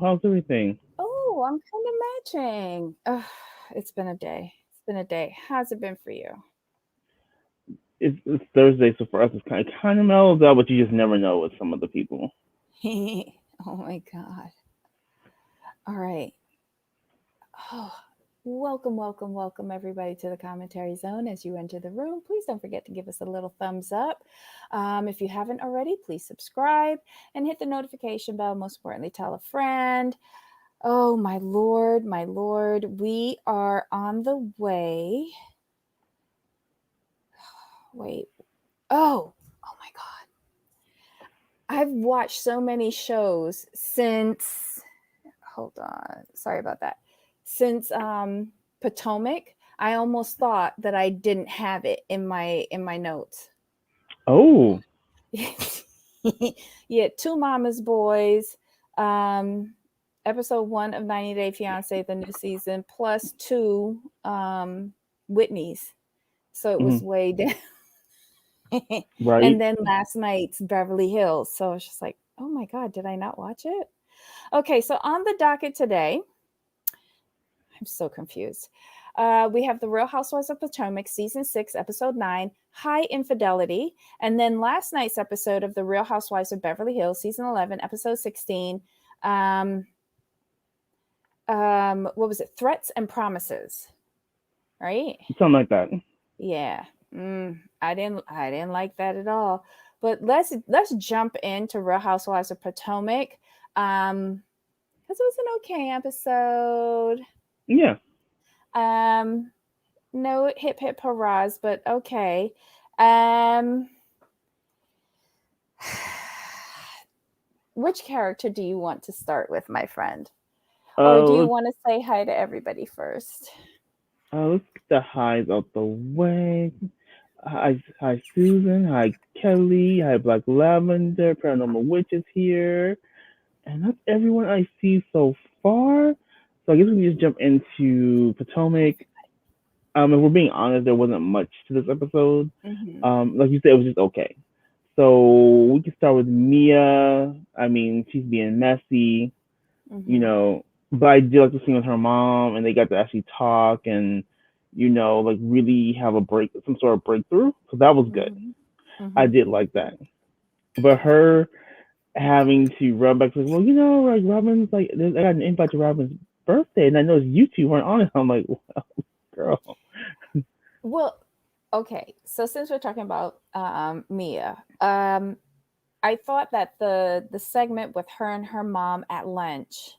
How's everything? Oh, I'm kind of matching. It's been a day. It's been a day. How's it been for you? It's Thursday, so for us, it's kind of mellows out, but you just never know with some of the people. Oh my God. All right. Oh, welcome everybody to the commentary zone. As you enter the room, please don't forget to give us a little thumbs up. If you haven't already, please subscribe and hit the notification bell. Most importantly, tell a friend. Oh, my Lord, we are on the way. Wait. Oh my God. I've watched so many shows since, hold on, sorry about that. Since Potomac, I almost thought that I didn't have it in my notes. Oh, Yeah, Two Mama's Boys, um, episode 1 of 90 Day Fiance, the new season, plus two Whitney's. So it hmm was way down. right. And then last night's Beverly Hills. So I was just like, oh my God, did I not watch it? Okay, so on the docket today, I'm so confused. We have The Real Housewives of Potomac, season 6, episode 9, High Infidelity. And then last night's episode of The Real Housewives of Beverly Hills, season 11, episode 16. Um, what was it? Threats and Promises, right? Something like that. Yeah. I didn't like that at all. But let's jump into Real Housewives of Potomac. Because it was an okay episode. Yeah. Um, no hip hip hurrahs, but okay. Um, which character do you want to start with, my friend? Or do you Let's want to say hi to everybody first? let's get the highs out the way. Hi, Susan. Hi, Kelly. Hi, Black Lavender. Paranormal Witch is here, and that's everyone I see so far. So I guess we can just jump into Potomac. If we're being honest, there wasn't much to this episode. Mm-hmm. Like you said, it was just okay. So we can start with Mia. I mean, she's being messy, you Mm-hmm. know, but I did like the scene with her mom, and they got to actually talk and, like really have a some sort of breakthrough. So that was good. Mm-hmm. I Mm-hmm. did like that. But her having to rub back, like, well, like Robin's like, I got an invite to Robin's birthday, and I know you two weren't on it. I'm like, well, girl. Well, okay. So since we're talking about Mia, I thought that the segment with her and her mom at lunch,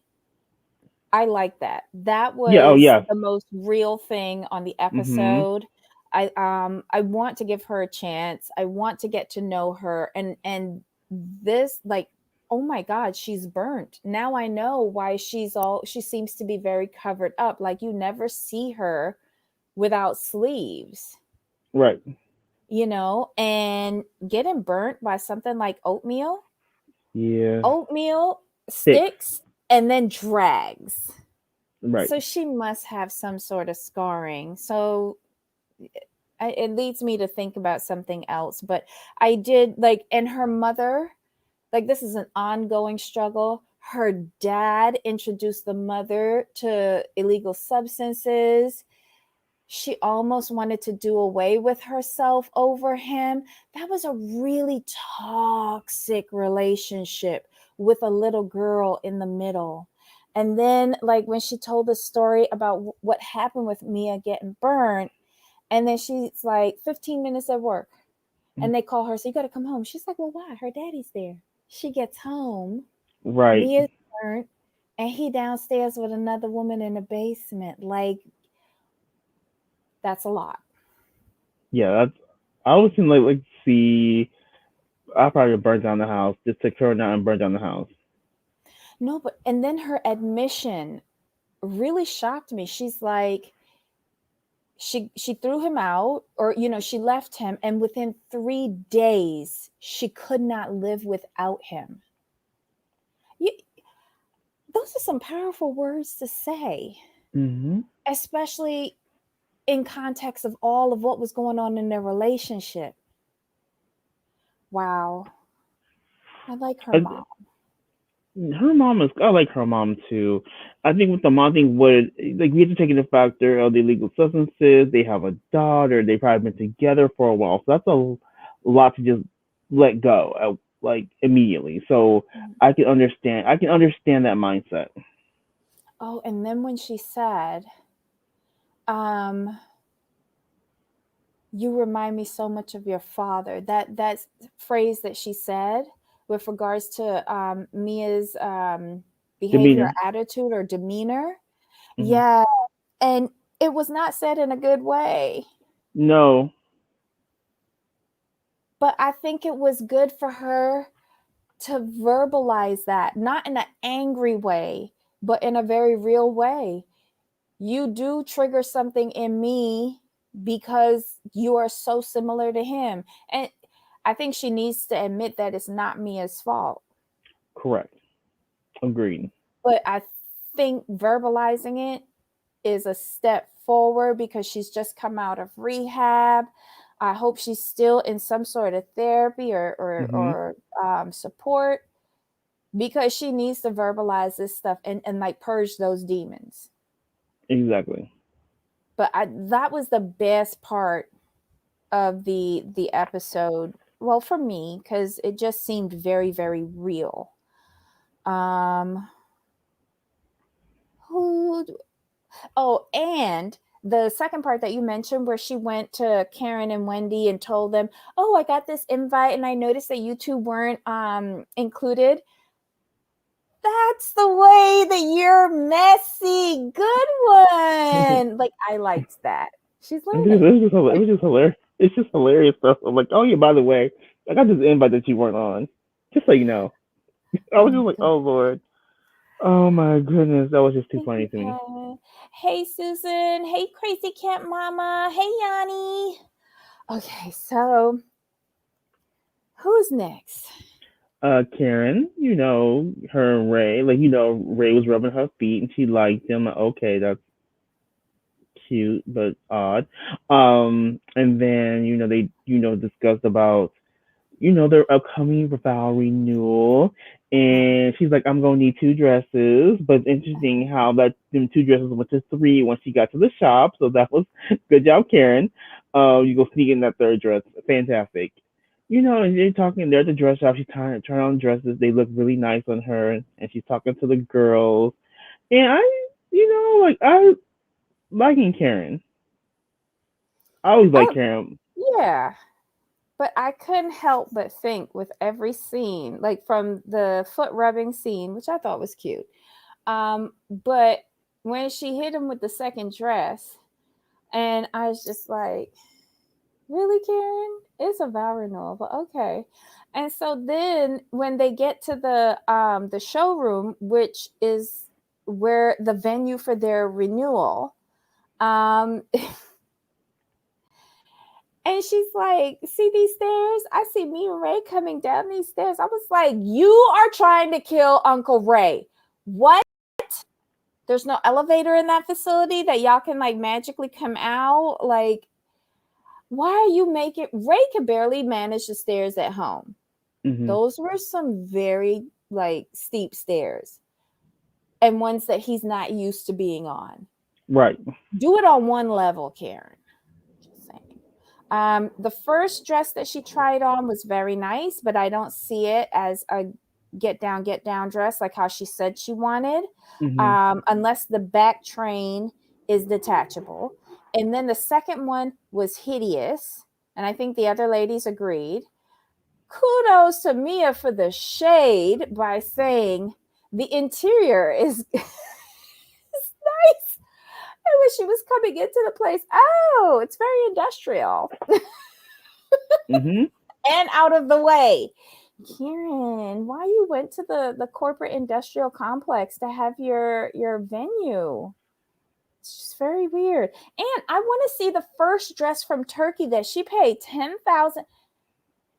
I like that. That Yeah. Oh, was yeah. the most real thing on the Mhm. episode. I want to give her a chance. I want to get to know her, and this, like, oh my God, she's burnt. Now I know why she seems to be very covered up. Like, you never see her without sleeves, Right. and getting burnt by something like oatmeal. Yeah. Oatmeal Sticks. sticks and then drags. Right. So she must have some sort of scarring. So it leads me to think about something else. But I did like, and her mother, like, this is an ongoing struggle. Her dad introduced the mother to illegal substances. She almost wanted to do away with herself over him. That was a really toxic relationship with a little girl in the middle. And then, like, when she told the story about what happened with Mia getting burnt, and then she's like 15 minutes at work, and they call her, so you got to come home. She's like, well, why? Her daddy's there. She gets home, Right. Mia's burnt, and he downstairs with another woman in the basement. Like, that's a lot. Yeah. That's. I was thinking like see. I probably burn down the house. Just take her now and burn down the house. No, but and then her admission really shocked me. She's like, she threw him out, or she left him, and within 3 days she could not live without him. You, those are some powerful words to say, Mhm. especially in context of all of what was going on in their relationship. Wow, I like her I, mom. Her mom is. I like her mom too. I think with the mom thing, what like we have to take into factor of the illegal substances. They have a daughter. They've probably been together for a while, so that's a lot to just let go like immediately. So I can understand. I can understand that mindset. Oh, and then when she said, um, you remind me so much of your father. That phrase that she said with regards to Mia's behavior, Demeanor. attitude, or demeanor. Hmm. Yeah, and it was not said in a good way. No, But I think it was good for her to verbalize that, not in an angry way, but in a very real way. You do trigger something in me because you are so similar to him. And I think she needs to admit that it's not Mia's fault. correct. Agreed. But I think verbalizing it is a step forward because she's just come out of rehab. I hope she's still in some sort of therapy Hmm. or support because she needs to verbalize this stuff and like purge those demons. Exactly. But that was the best part of the episode. Well, for me, because it just seemed very, very real. Um, who Oh, and the second part that you mentioned where she went to Karen and Wendy and told them, "Oh, I got this invite and I noticed that you two weren't included." That's the way that you're messy. Good one. Like I liked that. She's learning. It was just hilarious. It's just hilarious stuff. I'm like, oh yeah, by the way, I got this invite that you weren't on. Just so you know. I was Oh just my like, god. oh Lord. Oh my goodness, that was just too Thank funny you, to me. Pat. Hey, Susan. Hey, Crazy Cat Mama. Hey, Yanni. Okay, so who's next? Karen, her and Ray, like Ray was rubbing her feet and she liked him. Like, okay, that's cute but odd. And then they discussed about their upcoming vow renewal. Uh, And she's like, I'm gonna need two dresses. But it's interesting how that them two dresses went to three once she got to the shop. So that was good job, Karen. You go sneak in that third dress. Fantastic. And they're talking there at the dress shop. She's trying on dresses. They look really nice on her, and she's talking to the girls. And I liking Karen. I always like oh, Karen. yeah. But I couldn't help but think with every scene, like from the foot rubbing scene, which I thought was cute. But when she hit him with the second dress, and I was just like, really, Karen? It's a vow renewal, but okay. And so then when they get to the showroom, which is where the venue for their renewal, um, and she's like, see these stairs? I see me and Ray coming down these stairs. I was like, you are trying to kill Uncle Ray. What? There's no elevator in that facility that y'all can like magically come out? Like, why are you making Ray could barely manage the stairs at home? Hmm. Those were some very like steep stairs and ones that he's not used to being on. Right. Do it on one level, Karen. Just saying. The first dress that she tried on was very nice, but I don't see it as a get down dress like how she said she wanted, Hmm. unless the back train is detachable. And then the second one was hideous. And I think the other ladies agreed. Kudos to Mia for the shade by saying the interior is nice. And when she was coming into the place, oh, it's very industrial Hmm. and out of the way. Karen, why you went to the corporate industrial complex to have your venue? It's just very weird. And I want to see the first dress from Turkey that she paid 10,000.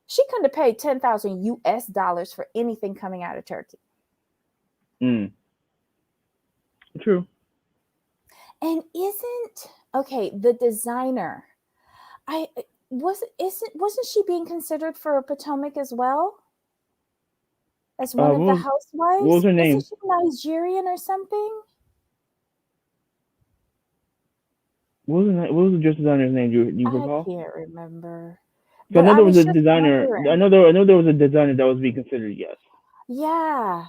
She couldn't have paid 10,000 US dollars for anything coming out of Turkey. Mm. True. And isn't okay, the designer. I wasn't she being considered for Potomac as well? as one of the What was housewives. her Isn't name? she Nigerian or something? What was the dress designer's name? Do you I recall? can't remember. So I But know I there was was a just designer. wondering. I know there was a designer that was being considered. Yes. Yeah.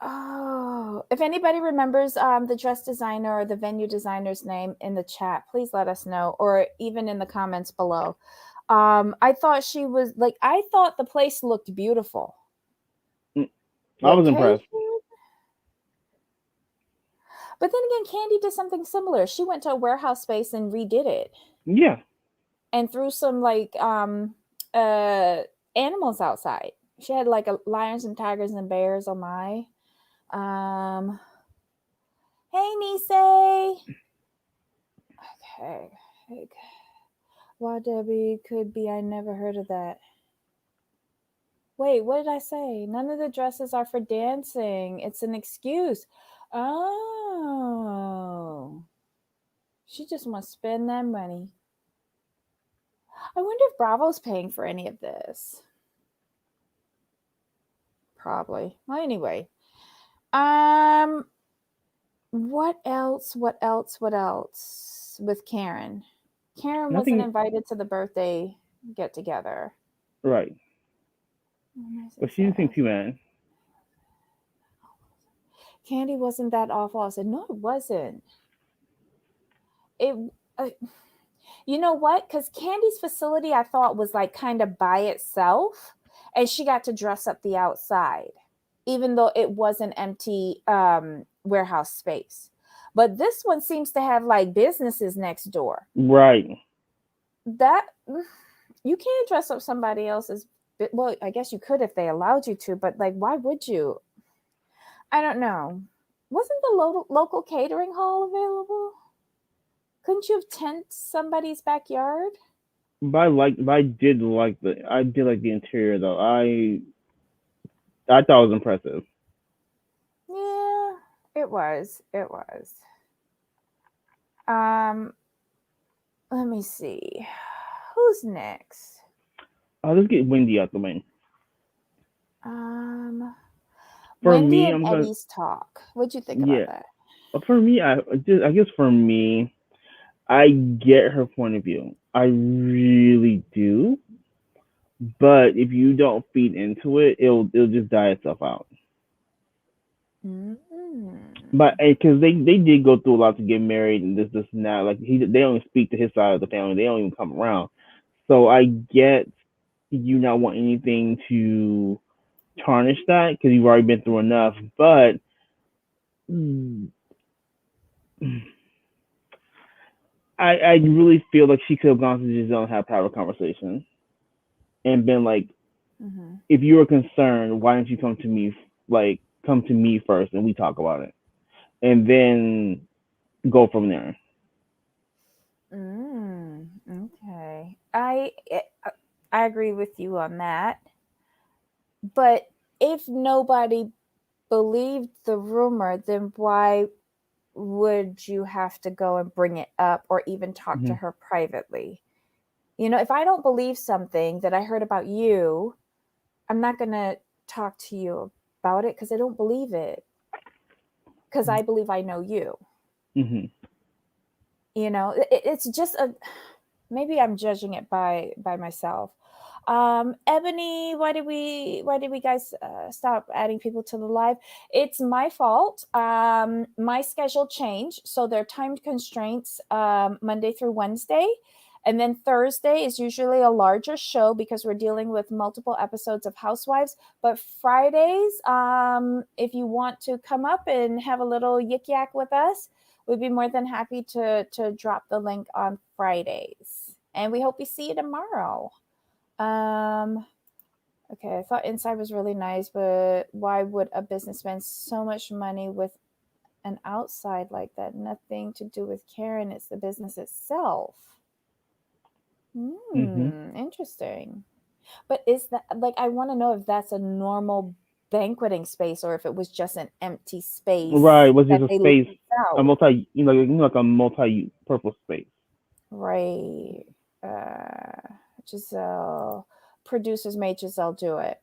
Oh, if anybody remembers the dress designer or the venue designer's name in the chat, please let us know, or even in the comments below. I thought she was like, I thought the place looked beautiful. Mm, I was Location. impressed. But then again, Candy did something similar. She went to a warehouse space and redid it Yeah. and threw some like uh animals outside. She had like a lions and tigers and bears. Oh my. Um Hey Nisei. Okay. Hey, why Debbie could be I never heard of that. Wait, what did I say? None of the dresses are for dancing. It's an excuse. Oh. She just wants to spend that money. I wonder if Bravo's paying for any of this. Probably. Well, anyway. Um what else? What else? What else with Karen? Karen wasn't Nothing. invited to the birthday get together. Right. But she didn't think too bad. Candy wasn't that awful. I said, no, it wasn't. It, uh, you know what? Because Candy's facility, I thought was like kind of by itself, and she got to dress up the outside, even though it was an empty warehouse space. But this one seems to have like businesses next door. Right. That you can't dress up somebody else's. Well, I guess you could if they allowed you to, but like, why would you? I don't know. Wasn't the local catering hall available? Couldn't you have tent somebody's backyard? But I did like the interior though. I thought it was impressive. Yeah, it was. It was. Um, let me see. Who's next? Let's get Wendy out the way. Um, For Wendy me, and I'm gonna Eddie's talk. What'd you think about yeah. that? For me, I guess for me, I get her point of view. I really do. But if you don't feed into it, it'll just die itself out. Mm-hmm. But because they did go through a lot to get married and this and that. Like they don't speak to his side of the family. They don't even come around. So I get you not want anything to tarnish that because you've already been through enough. But I really feel like she could have gone to Giselle and had a private conversation and been like, Mm-hmm. if you were concerned, why don't you come to me? Like, come to me first and we talk about it, and then go from there. Okay. I agree with you on that. But if nobody believed the rumor, then why would you have to go and bring it up or even talk to Mm-hmm. her privately? You know, if I don't believe something that I heard about you, I'm not going to talk to you about it because I don't believe it. Because I believe I know you. Mm-hmm. You know, it's just a maybe I'm judging it by myself. Ebony, why did we guys stop adding people to the live? It's my fault. My schedule changed, so there are time constraints Monday through Wednesday. And then Thursday is usually a larger show because we're dealing with multiple episodes of Housewives. But Fridays, if you want to come up and have a little yik yak with us, we'd be more than happy to drop the link on Fridays. And we hope we see you tomorrow. Um, okay, I thought Inside was really nice, but why would a business spend so much money with an outside like that? Nothing to do with Karen, it's the business itself. Mm-hmm. Interesting. But is that like I want to know if that's a normal banqueting space or if it was just an empty Right, space was that just a they space, leased a out. multi, like a multi-purpose space. Right. Giselle. Producers made Giselle do it.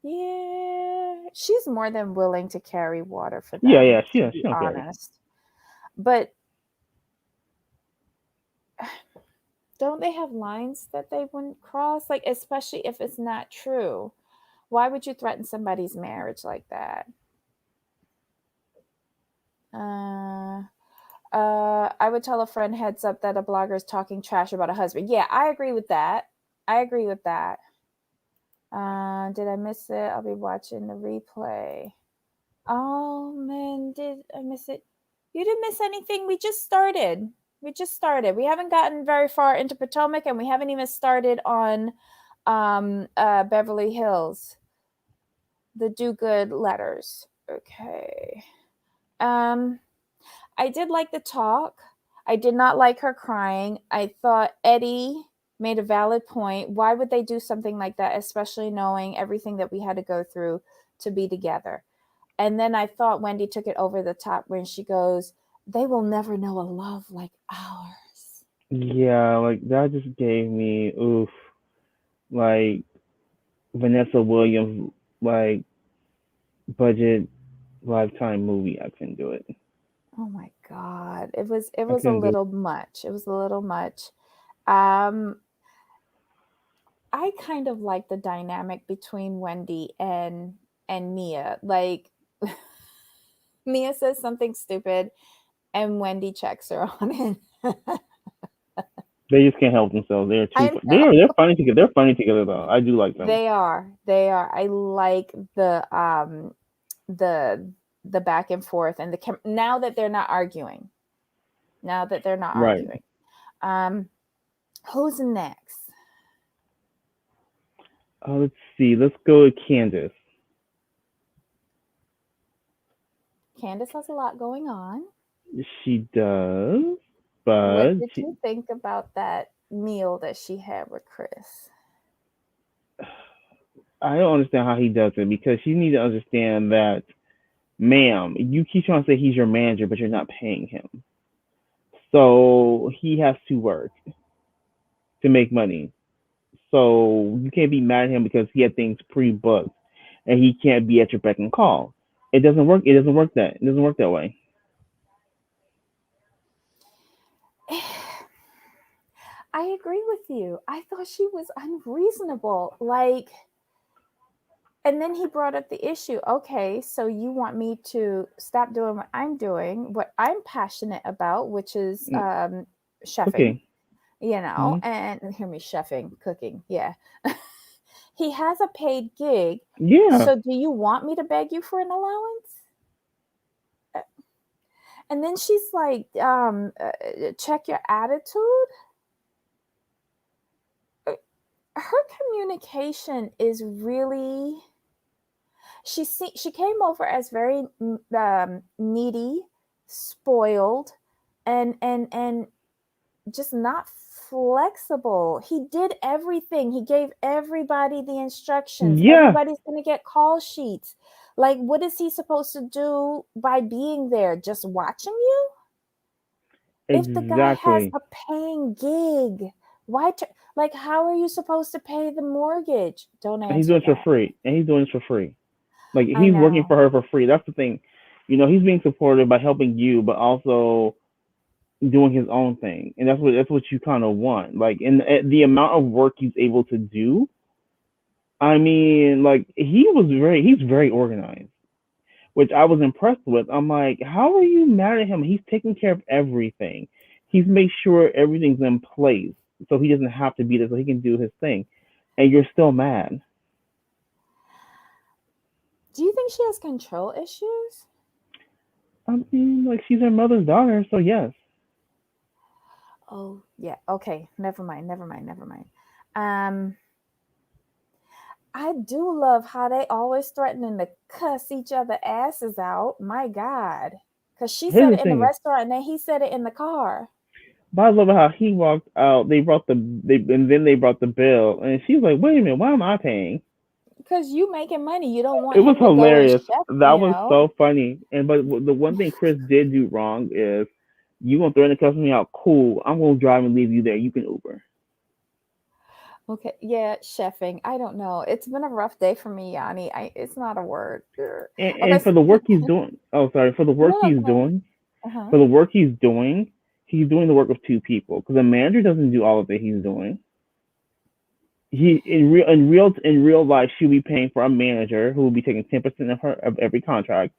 Yeah, she's more than willing to carry water for Yeah, them, yeah, to she be don't care. honest. But don't they have lines that they wouldn't cross? Like, especially if it's not true. Why would you threaten somebody's marriage like that? Uh, I would tell a friend heads up that a blogger is talking trash about a husband. Yeah, I agree with that. I agree with that. Did I miss it? I'll be watching the replay. Oh man, did I miss it? You didn't miss anything. We just started. We just started. We haven't gotten very far into Potomac, and we haven't even started on Beverly Hills. The do good letters. Okay. Um, I did like the talk. I did not like her crying. I thought Eddie made a valid point. Why would they do something like that, especially knowing everything that we had to go through to be together? And then I thought Wendy took it over the top when she goes, "They will never know a love like ours." Yeah, like that just gave me oof, like Vanessa Williams, like budget lifetime movie. I couldn't do it. Oh my god. It I was a couldn't do it. little much. It was a little much. Um I kind of like the dynamic between Wendy and Mia. Like Mia says something stupid and Wendy checks her on it. They just can't help themselves. They're too I fun. know. They're funny together. They're funny together though. I do like them. They are. They are. I like the the back and forth and now that they're not arguing. Now that they're not Right. arguing. Um who's next? Let's see. Let's go with Candace. Candace has a lot going on. She does, What but did you think about that meal that she had with Chris? I don't understand how he does it because you need to understand that, ma'am, you keep trying to say he's your manager, but you're not paying him. So he has to work to make money. So you can't be mad at him because he had things pre-booked and he can't be at your beck and call. It doesn't work. It doesn't work that. It doesn't work that way. I agree with you. I thought she was unreasonable. Like, and then he brought up the issue. Okay, so you want me to stop doing what I'm passionate about, which is Mm, chefing, okay. Hmm. and hear me chefing, cooking. Yeah. He has a paid gig. Yeah, So do you want me to beg you for an allowance? And then she's like, check your attitude. Her communication is really she came over as very needy, spoiled, and just not flexible. He did everything. He gave everybody the instructions. yeah, Everybody's going to get call sheets. Like, what is he supposed to do by being there? Just watching you? If the guy has exactly. a paying gig, why? Like, how are you supposed to pay the mortgage? Don't And he's answer doing it for that. free, and he's doing this for free. Like I he's working know. for her for free. That's the thing. He's being supportive by helping you, but also doing his own thing, and that's what you kind of want. Like, in the amount of work he's able to do, I mean, like he's very organized, which I was impressed with. I'm like, how are you mad at him? He's taking care of everything. He's made sure everything's in place, so he doesn't have to be there, so he can do his thing, and you're still mad. Do you think she has control issues? I mean, like she's her mother's daughter, so yes. Oh, yeah. Okay. Never mind. Never mind. Never mind. Um, I do love how they always threatening to cuss each other asses out. My God. Because she Here's said the it in the thing. restaurant and then he said it in the car. But I love how he walked out. And then they brought the bill, and she's like, "Wait a minute, why am I paying?" Because you making money. You don't It want was him to go and hilarious. chef, That was so funny. And but the one thing Chris did do wrong is, you gonna threaten to cuss me out? Cool, I'm gonna drive and leave you there. You can Uber. Okay, yeah, chefing. I don't know. It's been a rough day for me, Yanni. It's not a word. Ugh. Okay, And for the work he's doing, oh sorry, no, no, go ahead. Uh-huh. for the work he's doing the work of two people because a manager doesn't do all of it he's doing. He in real life she'll be paying for a manager who will be taking 10% of every contract.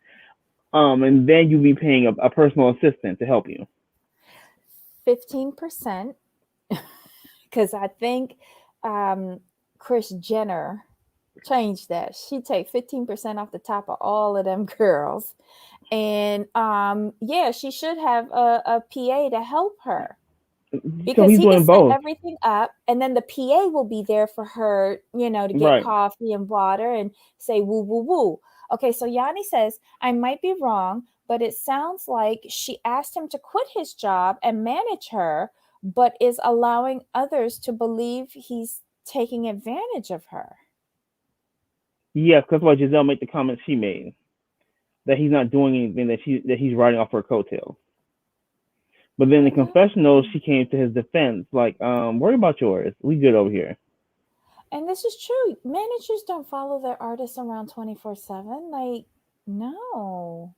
And then you'll be paying a personal assistant to help you. 15%, because I think um, Chris Jenner changed that. She take 15% off the top of all of them girls. And yeah, she should have a PA to help her So because he's he can doing set both, everything up, and then the PA will be there for her, to get right? coffee and water and say woo woo woo. Okay, so Yanni says, I might be wrong, but it sounds like she asked him to quit his job and manage her, but is allowing others to believe he's taking advantage of her. Yes, that's why Giselle made the comment she made that he's not doing anything that he's riding off her coattails. But then in the No. confessional, she came to his defense, like, worry about yours. We good over here. And this is true. Managers don't follow their artists around 24/7. Like, no.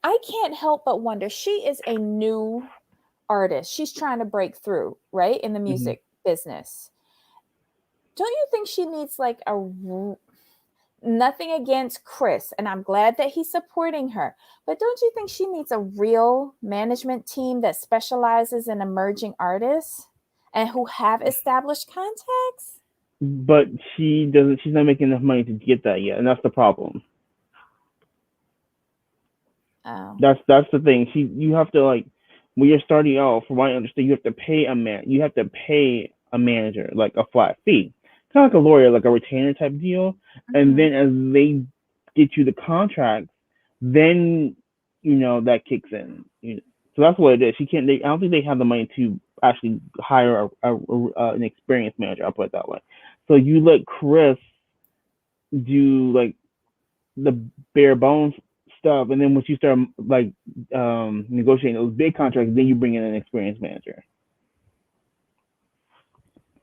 I can't help but wonder. She is a new artist. She's trying to break through, right, in the Hmm. music business. Don't you think she needs like nothing against Chris, and I'm glad that he's supporting her, but don't you think she needs a real management team that specializes in emerging artists and who have established contacts? But she doesn't. She's not making enough money to get that yet, and that's the problem. Oh. That's the thing. You have to like when you're starting out. From what I understand, you have to pay a man. You have to pay a manager like a flat fee, kind of like a lawyer, like a retainer type deal. And Mm-hmm. then as they get you the contracts, then that kicks in. So that's what it is. She can't. I don't think they have the money to actually hire an experienced manager. I'll put it that way. So you let Chris do like the bare bones stuff, and then once you start like negotiating those big contracts, then you bring in an experienced manager.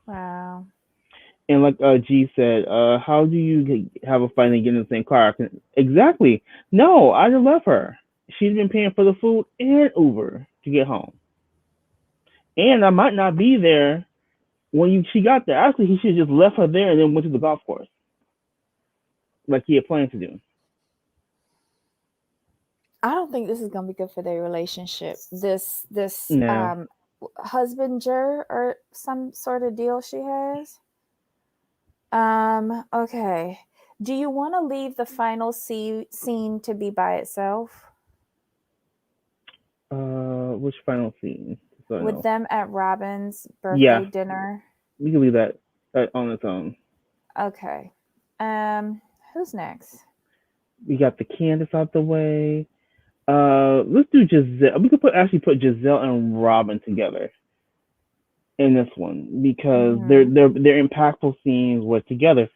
Wow. And like G said, how do you have a fight and get in the same car? Exactly. No, I'd have left her. She's been paying for the food and Uber to get home, and I might not be there when she got there. Actually, he should have just left her there and then went to the golf course like he had planned to do. I don't think this is gonna be good for their relationship. This No. husbander or some sort of deal she has. Okay. Do you want to leave the final scene to be by itself Which final scene? So I with know. them at Robin's birthday Yeah, dinner? we can leave that on its own. Okay. Who's next? We got the Candace out the way. Let's do Giselle. We could put Giselle and Robin together in this one because Mm-hmm. their impactful scenes were together.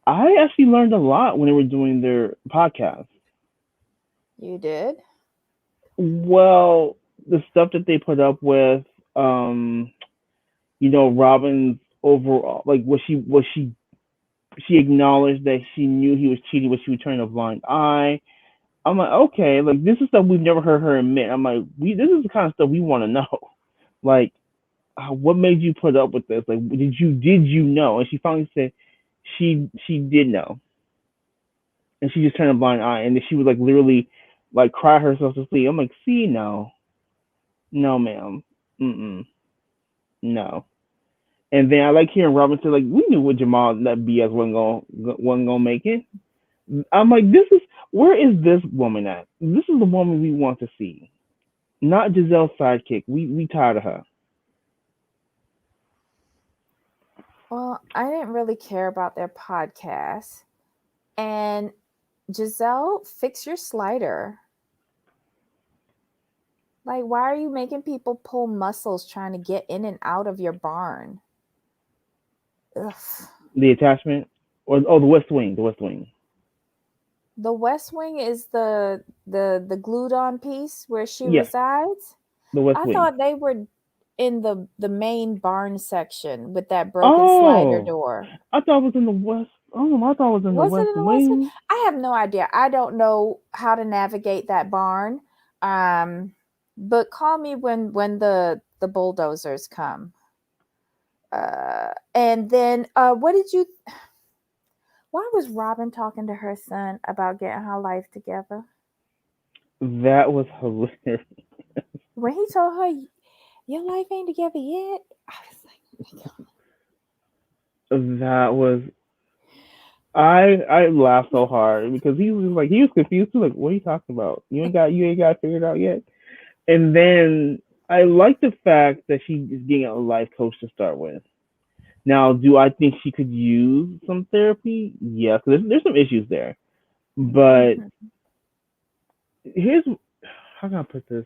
I actually learned a lot when they were doing their podcast. You did? Well, the stuff that they put up with, um, Robin's overall, like she acknowledged that she knew he was cheating, but she would turn a blind eye. I'm like, okay, like this is stuff we've never heard her admit. I'm like, this is the kind of stuff we want to know. Like, what made you put up with this? Like, did you know? And she finally said she did know, and she just turned a blind eye, and then she would like literally like cry herself to sleep. I'm like, see, no, no, ma'am, no. And then I like hearing Robin say like, we knew what Jamal that BS wasn't gonna make it. I'm like, where is this woman at? This is the woman we want to see, not Giselle's sidekick. We tired of her. Well, I didn't really care about their podcast. And Giselle, fix your slider. Like, why are you making people pull muscles trying to get in and out of your barn? Ugh. The attachment, or the West Wing, the West Wing. The West Wing is the glued on piece where she Yes, resides. the West I Wing. thought they were. in the main barn section with that broken slider Oh, door. I thought it was in the west. Oh, I thought it was in the Was it west in the West Wing? wing. I have no idea. I don't know how to navigate that barn. Um, but call me when the bulldozers come. And then what did you? Why was Robin talking to her son about getting her life together? That was hilarious. When he told her your life ain't together yet, I was like, That was I laughed so hard because he was confused too. Like, what are you talking about? You ain't got it figured out yet. And then I like the fact that she is getting a life coach to start with. Now, do I think she could use some therapy? Yes, there's some issues there. But mm-hmm. here's how can I put this?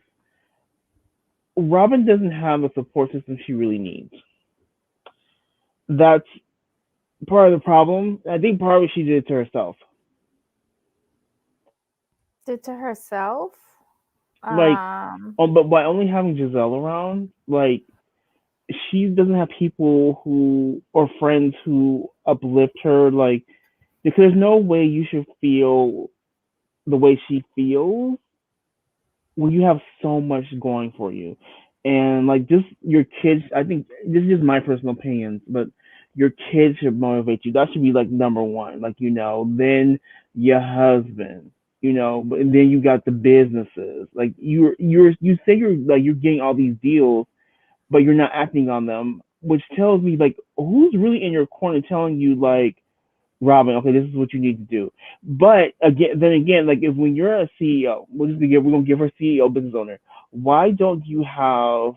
Robin doesn't have a support system she really needs. That's part of the problem. I think part of it she did it to herself. Did to herself. Like, Um, but by only having Giselle around, like she doesn't have people who or friends who uplift her. Like, because there's no way you should feel the way she feels when you have so much going for you. And like just your kids, I think this is just my personal opinions, but your kids should motivate you. That should be like number one. Like, then your husband, but and then you got the businesses. Like you say you're getting all these deals, but you're not acting on them, which tells me like who's really in your corner telling you like Robin, okay, this is what you need to do. But again, like if when you're a CEO, we're gonna give her CEO business owner. Why don't you have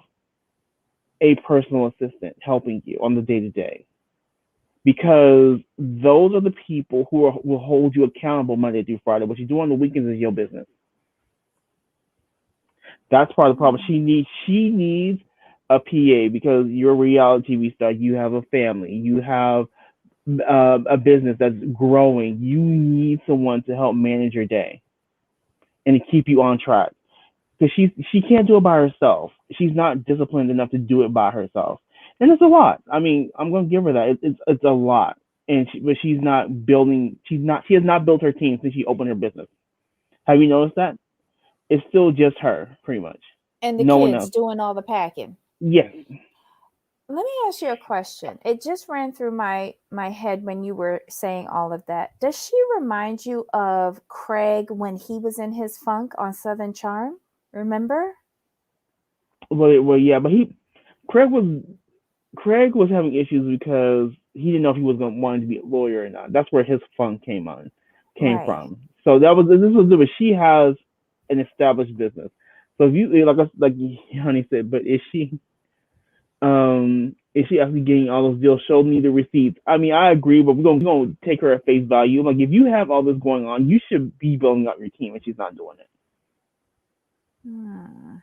a personal assistant helping you on the day to day? Because those are the people will hold you accountable Monday through Friday. What you do on the weekends is your business. That's part of the problem. She needs a PA because you're a reality TV star. You have a family. You have a business that's growing, you need someone to help manage your day and to keep you on track. Because she can't do it by herself. She's not disciplined enough to do it by herself, and it's a lot. I mean, I'm gonna give her that. It's a lot, but she's not building. She has not built her team since she opened her business. Have you noticed that? It's still just her, pretty much. and the No one kids else. doing all the packing. Yes. Let me ask you a question. It just ran through my head when you were saying all of that. Does she remind you of Craig when he was in his funk on Southern Charm? Remember? Well, yeah, but Craig was Craig was having issues because he didn't know if he was going to want to be a lawyer or not. That's where his fun came Right. from. So this was different. She has an established business. So if you like Honey said, but is she actually getting all those deals? Show me the receipts. I mean, I agree, but we're gonna take her at face value. Like if you have all this going on, you should be building up your team, and she's not doing it. Hmm.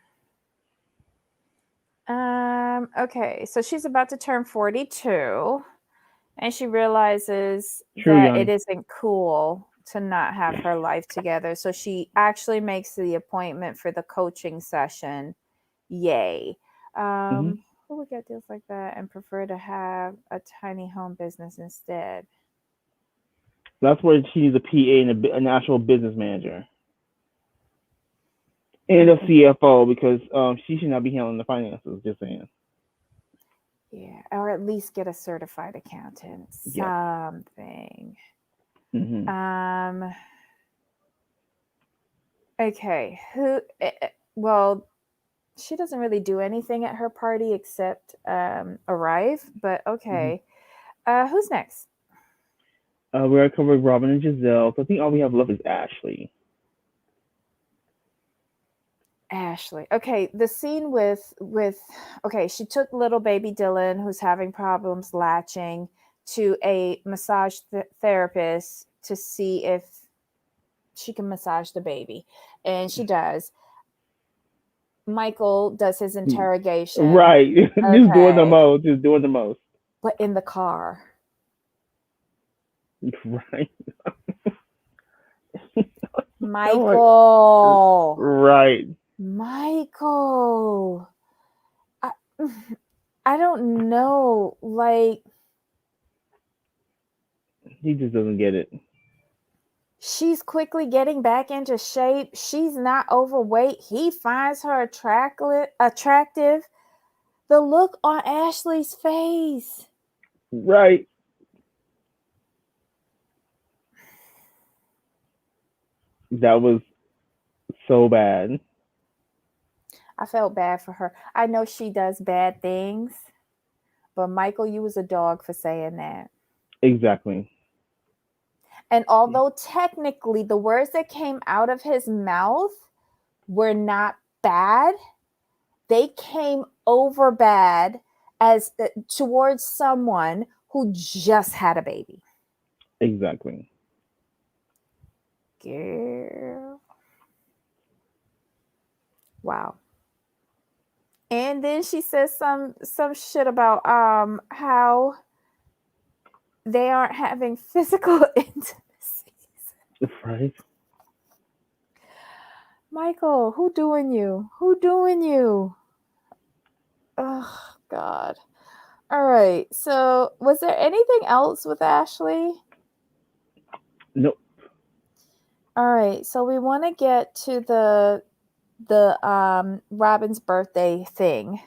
Okay, so she's about to turn 42 and she realizes True, that it Yanni. isn't cool to not have her life together. So she actually makes the appointment for the coaching session. Yay. Hmm. Who would get deals like that and prefer to have a tiny home business instead? That's where she needs a PA and an actual business manager and a Mm-mm. CFO because she should not be handling the finances. Just saying. Yeah, or at least get a certified accountant, Yes. something. Hmm. Um, okay, well, she doesn't really do anything at her party except arrive, but Hmm. okay. Who's next? We already covered Robin and Giselle. So I think all we have left is Ashley. Ashley. Okay, the scene with okay, she took little baby Dylan who's having problems latching to a massage therapist to see if she can massage the baby. And she does. Michael does his interrogation. Right. Just doing the Okay, most. Just doing the most. but in the car. Right. I'm like, Michael. right. Michael. I don't know. Like, He just doesn't get it. she's quickly getting back into shape. She's not overweight. He finds her attractive. The look on Ashley's face. Right. That was so bad. I felt bad for her. I know she does bad things, but Michael, you was a dog for saying that. Exactly. And although technically the words that came out of his mouth were not bad, they came over bad as towards someone who just had a baby. Exactly. Girl. Wow. And then she says some shit about how they aren't having physical intimacies. Right. Michael, who doing you? Who doing you? Oh God. All right. So was there anything else with Ashley? Nope. All right. So we want to get to the Robin's birthday thing.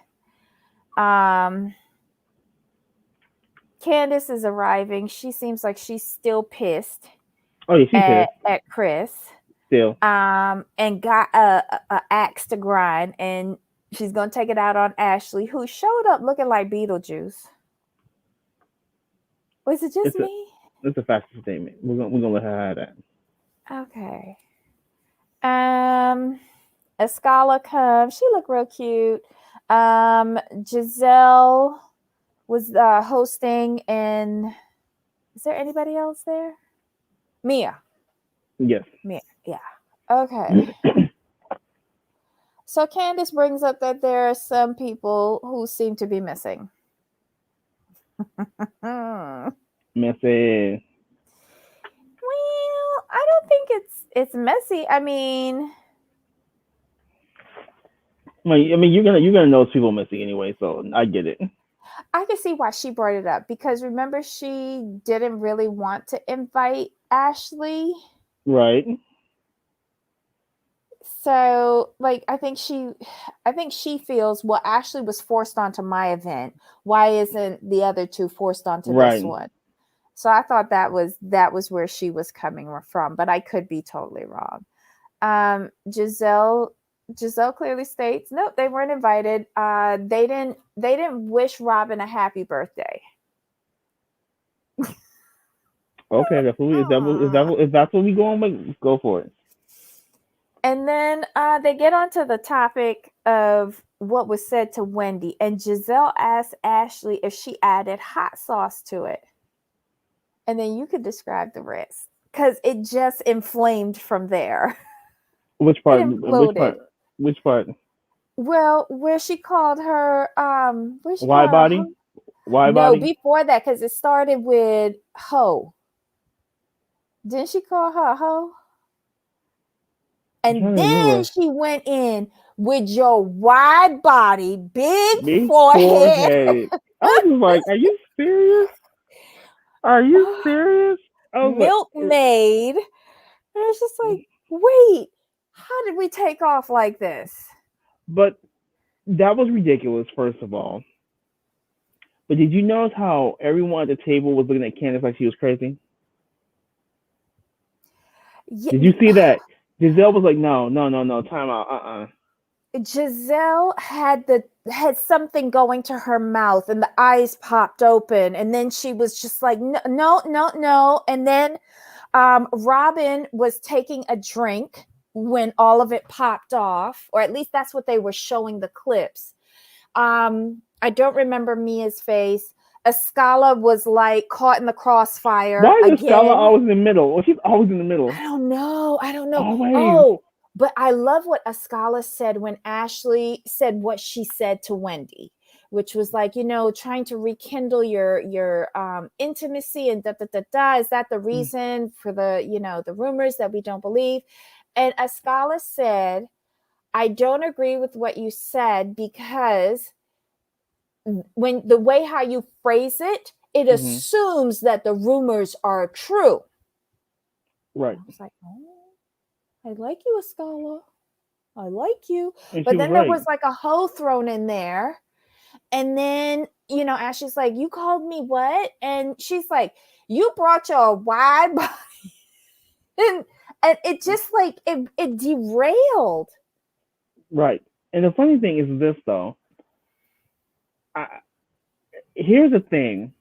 Candace is arriving. She seems like she's still pissed Oh yeah, she's pissed. at Chris. Still. And got a axe to grind, and she's gonna take it out on Ashley, who showed up looking like Beetlejuice. Was it just me? It's a fashion statement. We're gonna let her have that. Okay. Escala comes. She looked real cute. Giselle was hosting, and is there anybody else there? Mia. Yes. Mia. Yeah. Okay. So Candace brings up that there are some people who seem to be missing. Messy. Well, I don't think it's messy. I mean, you're gonna know people missing anyway, so I get it. I can see why she brought it up, because remember, she didn't really want to invite Ashley. Right. So, like, I think she feels, well, Ashley was forced onto my event. Why isn't the other two forced onto this one? So I thought that was where she was coming from, but I could be totally wrong. Giselle clearly states, nope, they weren't invited. They didn't wish Robin a happy birthday. Okay, that's what if that's what we going with, go for it. And then they get onto the topic of what was said to Wendy, and Giselle asked Ashley if she added hot sauce to it. And then you could describe the rest, because it just inflamed from there. Which part? It imploded. Which part? Well, where she called her Wide body? Wide body? No, before that, because it started with hoe. Didn't she call her a hoe? And then she went in with your wide body, big forehead. I was like, are you serious? Are you serious? Milkmaid. And it's just like, wait, how did we take off like this? But that was ridiculous, first of all. But did you notice how everyone at the table was looking at Candace like she was crazy? Yeah. Did you see that? Giselle was like, no, time out, Giselle had something going to her mouth, and the eyes popped open, and then she was just like, no. And then Robin was taking a drink when all of it popped off, or at least that's what they were showing the clips. I don't remember Mia's face. Escala was like caught in the crossfire. Why is Escala always in the middle? Well, she's always in the middle. I don't know. Always. Oh, but I love what Escala said when Ashley said what she said to Wendy, which was like, trying to rekindle your intimacy and da. Is that the reason for the rumors that we don't believe? And Escala said, I don't agree with what you said, because when the way how you phrase it, it Mm-hmm. assumes that the rumors are true. Right. I was like, oh, I like you, Escala. I like you. And she But was then there right. was like a hoe thrown in there. And then, Ashley's like, you called me what? And she's like, you brought your wide body. and it just like, it derailed. Right. And the funny thing is this though. I, Here's the thing,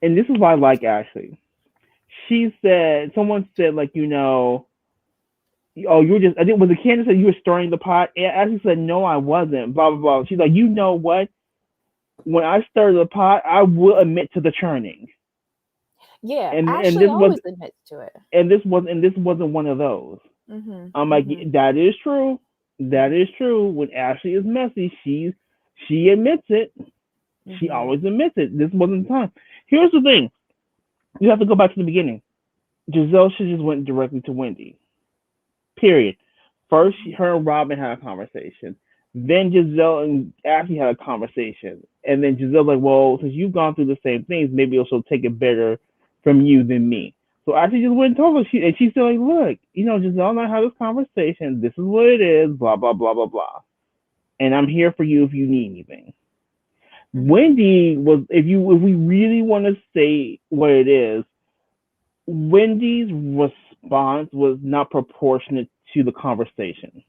and this is why I like Ashley. Someone said like, oh, you were just, I think, was it Candace said you were stirring the pot? And Ashley said, no, I wasn't, blah, blah, blah. She's like, you know what? When I stir the pot, I will admit to the churning. Yeah, And Ashley this was, always admits to it. this wasn't one of those. Mm-hmm, I'm like, mm-hmm, that is true. That is true. When Ashley is messy, she admits it. She mm-hmm. always admits it. This wasn't the time. Here's the thing. You have to go back to the beginning. Giselle should just went directly to Wendy. Period. First, her and Robin had a conversation. Then Giselle and Ashley had a conversation. And then Giselle's like, well, since you've gone through the same things, maybe she'll take it better from you than me. So Ashley just went and told her. And she's still like, look, Giselle and I had this conversation. This is what it is, blah, blah, blah, blah, blah. And I'm here for you if you need anything. Mm-hmm. Wendy was, if we really want to say what it is, Wendy's response was not proportionate to the conversation.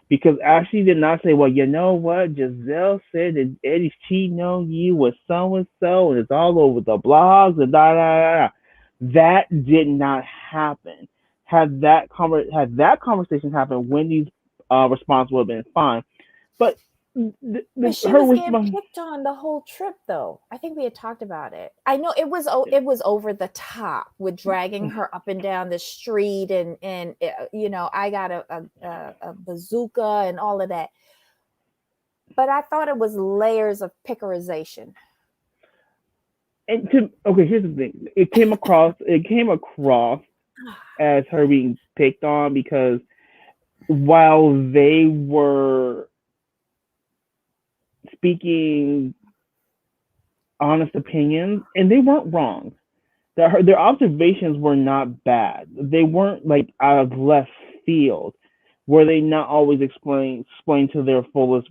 Because Ashley did not say, well, you know what? Giselle said that Eddie's cheating on you with so and so, and it's all over the blogs and da da da. That did not happen. Had that conversation happened, Wendy's response would have been fine. But But she her was getting response, picked on the whole trip, though. I think we had talked about it. I know it was over the top with dragging her up and down the street, and I got a bazooka and all of that. But I thought it was layers of pickerization. Okay, here's the thing. It came across as her being picked on because while they were speaking honest opinions, and they weren't wrong. Their observations were not bad. They weren't like out of left field. Were they not always explained to their fullest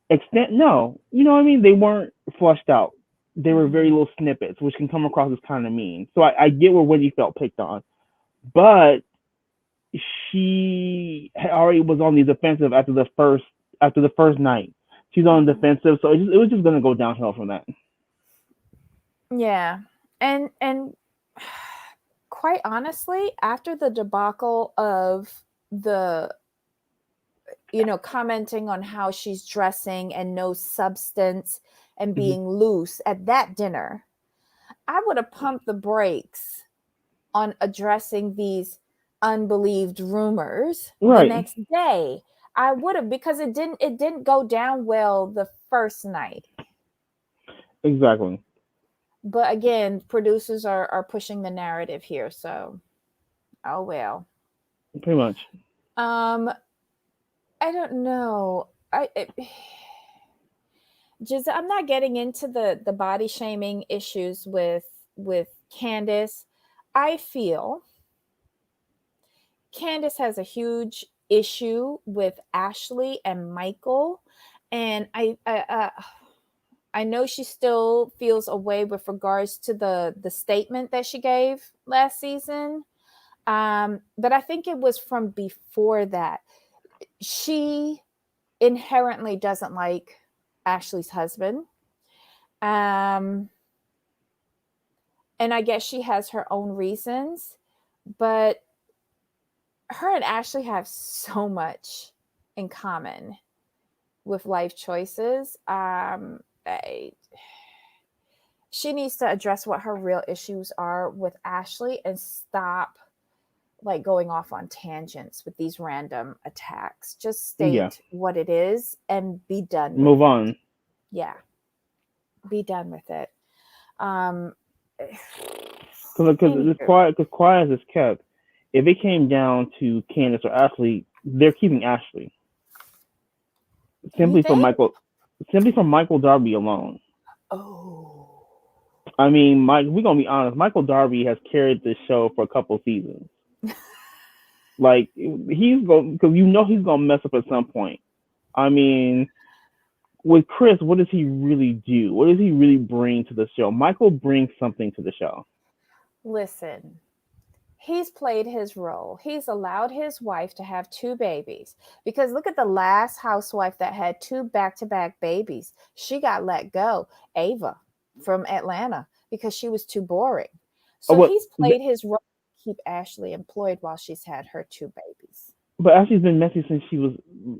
extent? No. You know what I mean? They weren't flushed out. They were very little snippets, which can come across as kind of mean. So I get where Wendy felt picked on. But she already was on the defensive after the first night. She's on the defensive, so it was just gonna go downhill from that. Yeah, and quite honestly, after the debacle of the commenting on how she's dressing and no substance and being loose at that dinner, I would have pumped the brakes on addressing these unbelieved rumors the next day. I would have, because it didn't go down well the first night. Exactly. But again, producers are pushing the narrative here, so oh well. Pretty much. I don't know. Giselle, I'm not getting into the body shaming issues with Candace. I feel Candace has a huge issue with Ashley and Michael, and I know she still feels a way with regards to the statement that she gave last season, but I think it was from before that. She inherently doesn't like Ashley's husband, and I guess she has her own reasons, but her and Ashley have so much in common with life choices. She needs to address what her real issues are with Ashley and stop like going off on tangents with these random attacks. Just state what it is and be done. Move on. Yeah. Be done with it. Because as quiet as it's kept, if it came down to Candace or Ashley, they're keeping Ashley. Simply for Michael. simply from Michael Darby alone. Oh. I mean, Mike, we're gonna be honest. Michael Darby has carried this show for a couple seasons. Like he's going because he's gonna mess up at some point. I mean, with Chris, what does he really do? What does he really bring to the show? Michael brings something to the show. Listen, he's played his role. He's allowed his wife to have two babies. Because look at the last housewife that had two back to back babies. She got let go, Ava from Atlanta, because she was too boring. Oh, So what? he's played his role to keep Ashley employed while she's had her two babies. But Ashley's been messy since she was.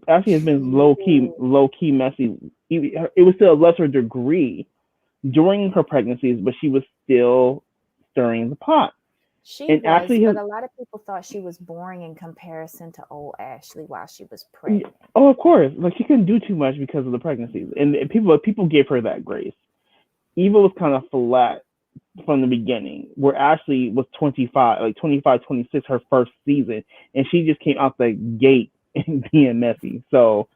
Ashley has been True. low key messy. It was to a lesser degree during her pregnancies, but she was still stirring the pot. She And was, Ashley has. but a lot of people thought she was boring in comparison to old Ashley while she was pregnant. Oh, of course. Like she couldn't do too much because of the pregnancies, and people gave her that grace. Eva was kind of flat from the beginning, where Ashley was 25, like 25, 26, her first season, and she just came out the gate and being messy. So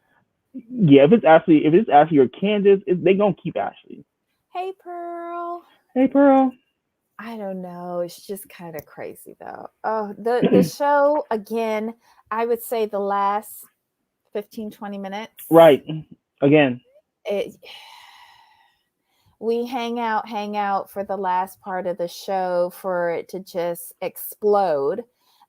yeah, if it's Ashley or Candace, they gonna keep Ashley. Hey, Pearl. Hey, Pearl. I don't know. It's just kind of crazy though. Oh, the show again, I would say the last 15 20 minutes. Right. Again. It we hang out for the last part of the show for it to just explode,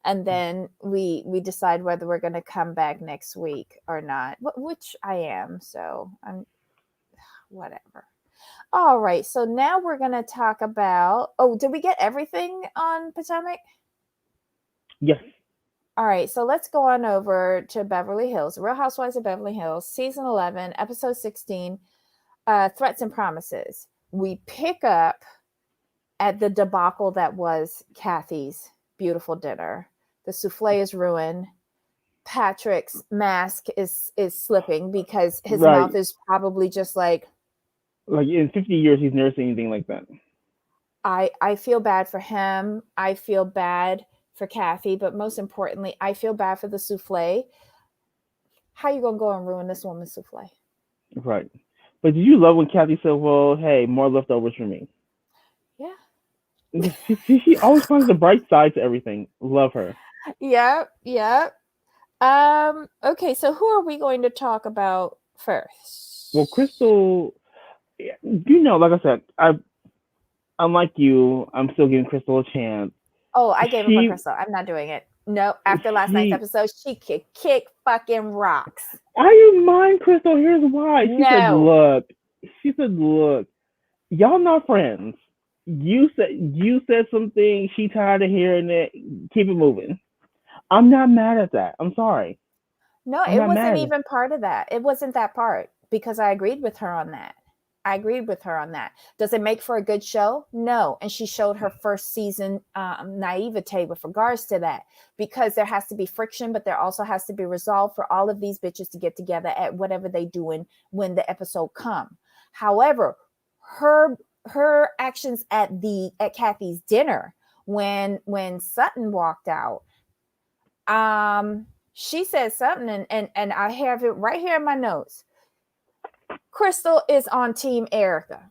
and then we decide whether we're going to come back next week or not, which I am, so I'm whatever. All right, so now we're going to talk about, oh, did we get everything on Potomac? Yes. All right, so let's go on over to Beverly Hills, Real Housewives of Beverly Hills, season 11, episode 16, Threats and Promises. We pick up at the debacle that was Kathy's beautiful dinner. The souffle is ruined. Patrick's mask is slipping because his Right. mouth is probably just like, in 50 years, he's never seen anything like that. I feel bad for him. I feel bad for Kathy, but most importantly, I feel bad for the souffle. How you gonna go and ruin this woman's souffle? Right. But did you love when Kathy said, "Well, hey, more leftovers for me"? Yeah. She always finds the bright side to everything. Love her. Yep. Yep. Okay, so who are we going to talk about first? Well, Crystal, like I said, unlike you, I'm still giving Crystal a chance. Oh, I gave up on She, Crystal. I'm not doing it. No, after last night's she, episode, she could kick fucking rocks. I didn't mind Crystal. Here's why. No. She said, look, y'all not friends. You said something. She tired of hearing it. Keep it moving. I'm not mad at that. I'm sorry. No, I'm it not wasn't mad. even part of that. It wasn't that part because I agreed with her on that. I agreed with her on that. Does it make for a good show? No. And she showed her first season naivete with regards to that, because there has to be friction, but there also has to be resolve for all of these bitches to get together at whatever they doing when the episode come. However, her actions at Kathy's dinner when Sutton walked out, she said something, and I have it right here in my notes. Crystal is on Team Erica.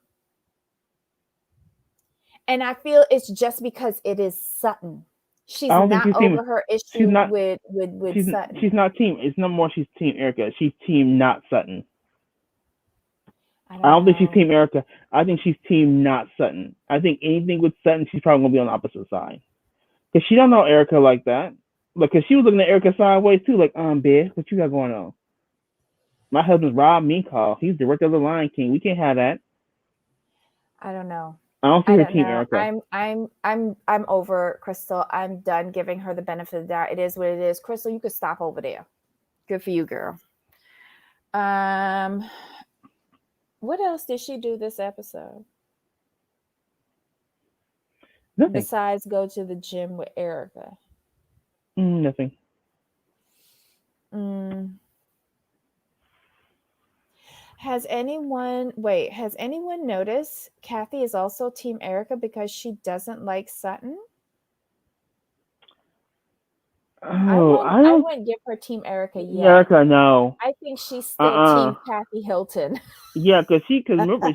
And I feel it's just because it is Sutton. She's I don't think not she's team. over her She's issue not. with She's Sutton. she's not team. It's no more. She's team Erica. She's team not Sutton. I don't think she's team Erica. I think she's team not Sutton. I think anything with Sutton, she's probably gonna be on the opposite side because she don't know Erica like that. Because she was looking at Erica sideways too, like, bitch, what you got going on? My husband's Rob Meekall. He's director of the Lion King. We can't have that. I don't know. I don't see her team Erica. I'm over Crystal. I'm done giving her the benefit of the doubt. It is what it is. Crystal, you could stop over there. Good for you, girl. What else did she do this episode? Nothing. Besides go to the gym with Erica. Nothing. Has anyone noticed Kathy is also Team Erica because she doesn't like Sutton? Oh, I I don't. wouldn't give her Team Erica yet. Erica, no. I think she's still Uh-uh. Team Kathy Hilton. Yeah, because remember,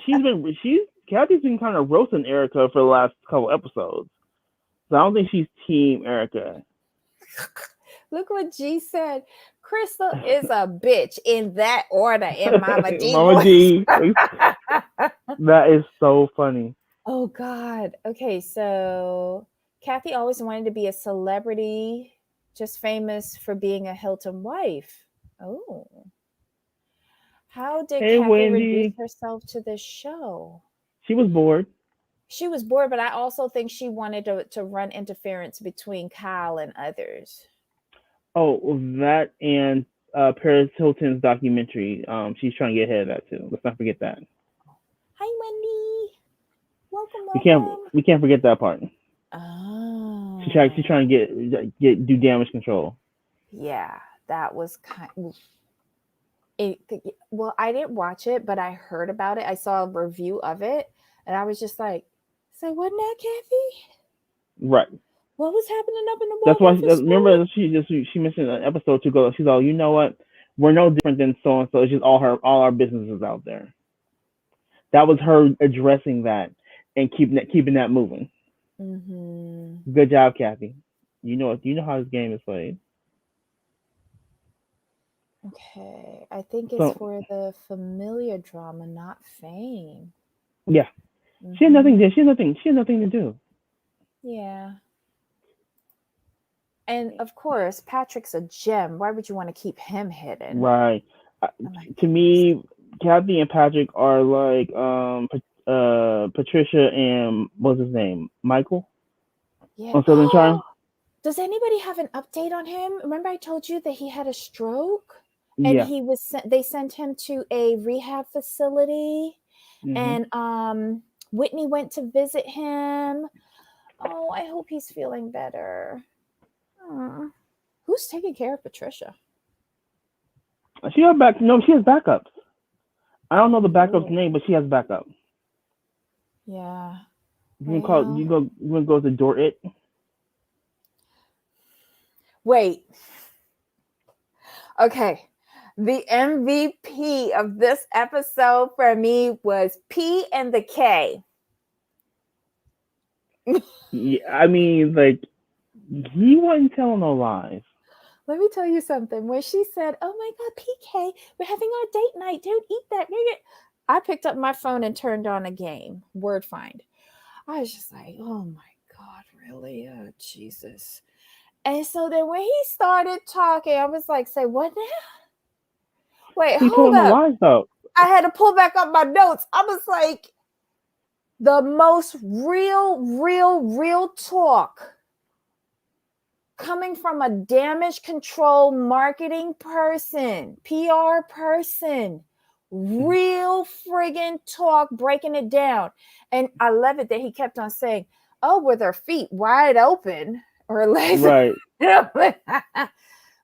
Kathy's been kind of roasting Erica for the last couple episodes. So I don't think she's Team Erica. Look what G said. Crystal is a bitch in that order in Mama G Mama voice. G. That is so funny. Oh God. Okay, so Kathy always wanted to be a celebrity, just famous for being a Hilton wife. Oh. How did Hey, Kathy reduce Wendy. herself to this show? She was bored. She was bored, but I also think she wanted to run interference between Kyle and others. Oh, that and Paris Hilton's documentary. She's trying to get ahead of that too. Let's not forget that. Hi, Wendy. Welcome, We can't welcome. we can't forget that part. Oh, She's trying to do damage control. yeah, that was kind. It, well, I didn't watch it, but I heard about it. I saw a review of it, and I was just like, "So wasn't that Kathy? Right. What was happening up in the That's why. Waldorf Astoria?" Remember, she mentioned an episode to go. She's all, you know what? We're no different than so and so. It's just all our businesses out there. That was her addressing that and keeping that moving. Mm-hmm. Good job, Kathy. You know how this game is played. Okay, I think it's So for the familiar drama, not fame. yeah, she had Mm-hmm. nothing. She had nothing. She had nothing to do. Yeah. And of course, Patrick's a gem. Why would you want to keep him hidden? Right. Oh my To goodness. me, Kathy and Patrick are like Patricia and what's his name, Michael Yeah. on Southern Oh, Charm. does anybody have an update on him? Remember I told you that he had a stroke and Yeah. he was they sent him to a rehab facility Hmm. and Whitney went to visit him. Oh, I hope he's feeling better. Hmm. Who's taking care of Patricia? She has back. No, she has backups. I don't know the backup's Oh, name, but she has backup. yeah. You can call. Well, You can go to Door It. wait. Okay. The MVP of this episode for me was P and the K. Yeah, I mean, like he wasn't telling no lies. Let me tell you something. When she said, "Oh my God, PK, we're having our date night. Don't eat that." I picked up my phone and turned on a game, Word Find. I was just like, "Oh my God, really? Oh, Jesus." And so then when he started talking, I was like, "Say what now? Wait, He told hold no up." lies though. I had to pull back up my notes. I was like, the most real talk coming from a damage control marketing person, PR person, real friggin' talk, breaking it down. And I love it that he kept on saying, "Oh, with her feet wide open or legs." Right.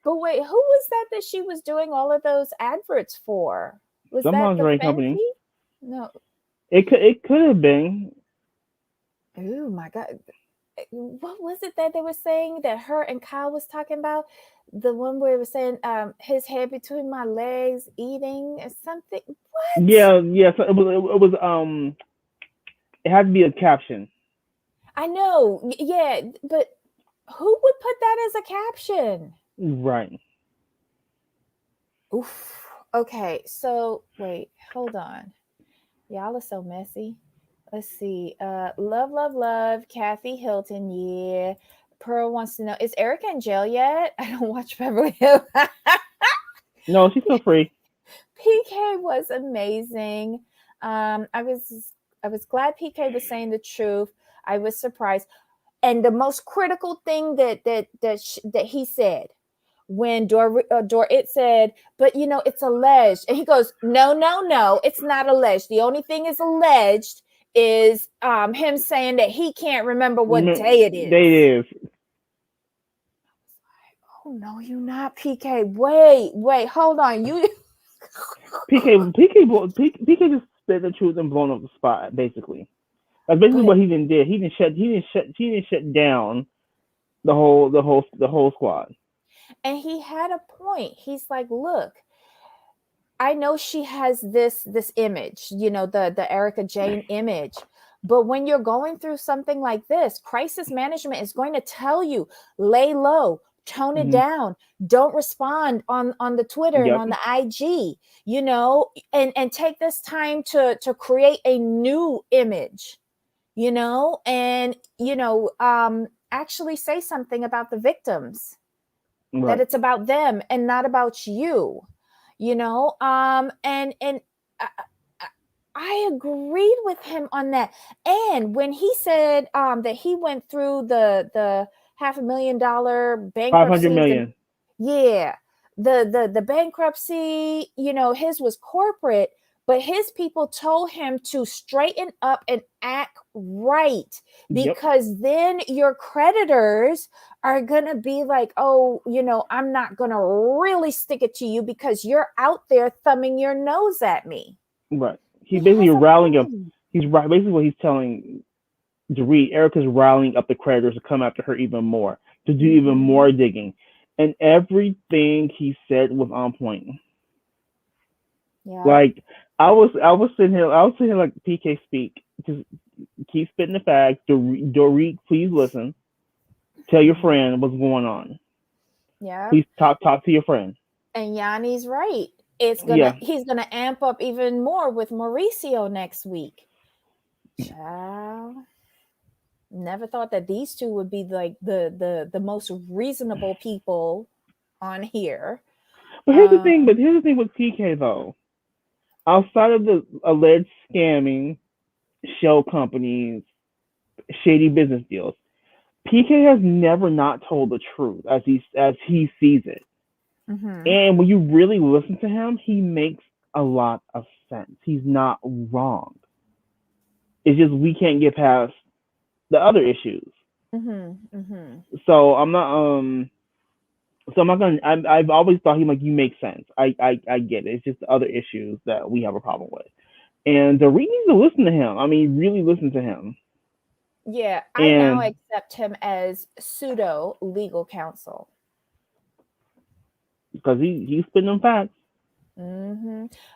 But wait, who was that she was doing all of those adverts for? Was Some that the lingerie company. Fenty? No. It could have been. Oh my God. What was it that they were saying that her and Kyle was talking about? The one where it was saying his head between my legs eating or something. What? Yeah. So it was it had to be a caption. I know. Yeah, but who would put that as a caption? Right. Oof. Okay, so wait, hold on. Y'all are so messy. Let's see. Love, Kathy Hilton. Yeah. Pearl wants to know, is Erica in jail yet? I don't watch Beverly Hills. No, she's still free. PK was amazing. I was glad PK was saying the truth. I was surprised. And the most critical thing that he said when It said, "But you know, it's alleged," and he goes, "No, it's not alleged. The only thing is alleged is him saying that he can't remember what day it is." They is. Oh no, you not PK. Wait, hold on. You PK just spit the truth and blown up the spot. Basically, that's basically but what he did. He didn't shut down the whole squad. And he had a point. He's like, look, I know she has this image, the Erica Jane image. But when you're going through something like this, crisis management is going to tell you, lay low, tone it Mm-hmm. down, don't respond on the Twitter and Yep. on the IG, and take this time to create a new image, and actually say something about the victims, that Right. it's about them and not about you, and I, I agreed with him on that. And when he said that he went through the $500,000 500 bankruptcies, and million. yeah, the bankruptcy, his was corporate, but his people told him to straighten up and act right, Yep. because then your creditors are going to be like, oh, I'm not going to really stick it to you because you're out there thumbing your nose at me. Right. He's He basically has a rallying up. point. He's right. Basically, what he's telling Dorit, Erica's rallying up the creditors to come after her even more, to do even Mm-hmm. more digging, and everything he said was on point. Yeah. Like I was sitting here like PK speak, just keep spitting the facts. Dorit, please listen. Tell your Mm-hmm. friend what's going on. Yeah. Please talk to your friend. And Yanni's right. Yeah. He's gonna amp up even more with Mauricio next week. Child. Never thought that these two would be like the most reasonable people on here. Um, But here's the thing with PK though. Outside of the alleged scamming, shell companies, shady business deals, PK has never not told the truth as he sees it. mhm, And when you really listen to him, he makes a lot of sense. He's not wrong. It's just we can't get past the other issues. mhm, mhm. So I'm not gonna. I've always thought him like you make sense. I get it. It's just the other issues that we have a problem with. And the reason to listen to him. I mean, really listen to him. Yeah, I now And accept him as pseudo legal counsel. because he's spitting them facts.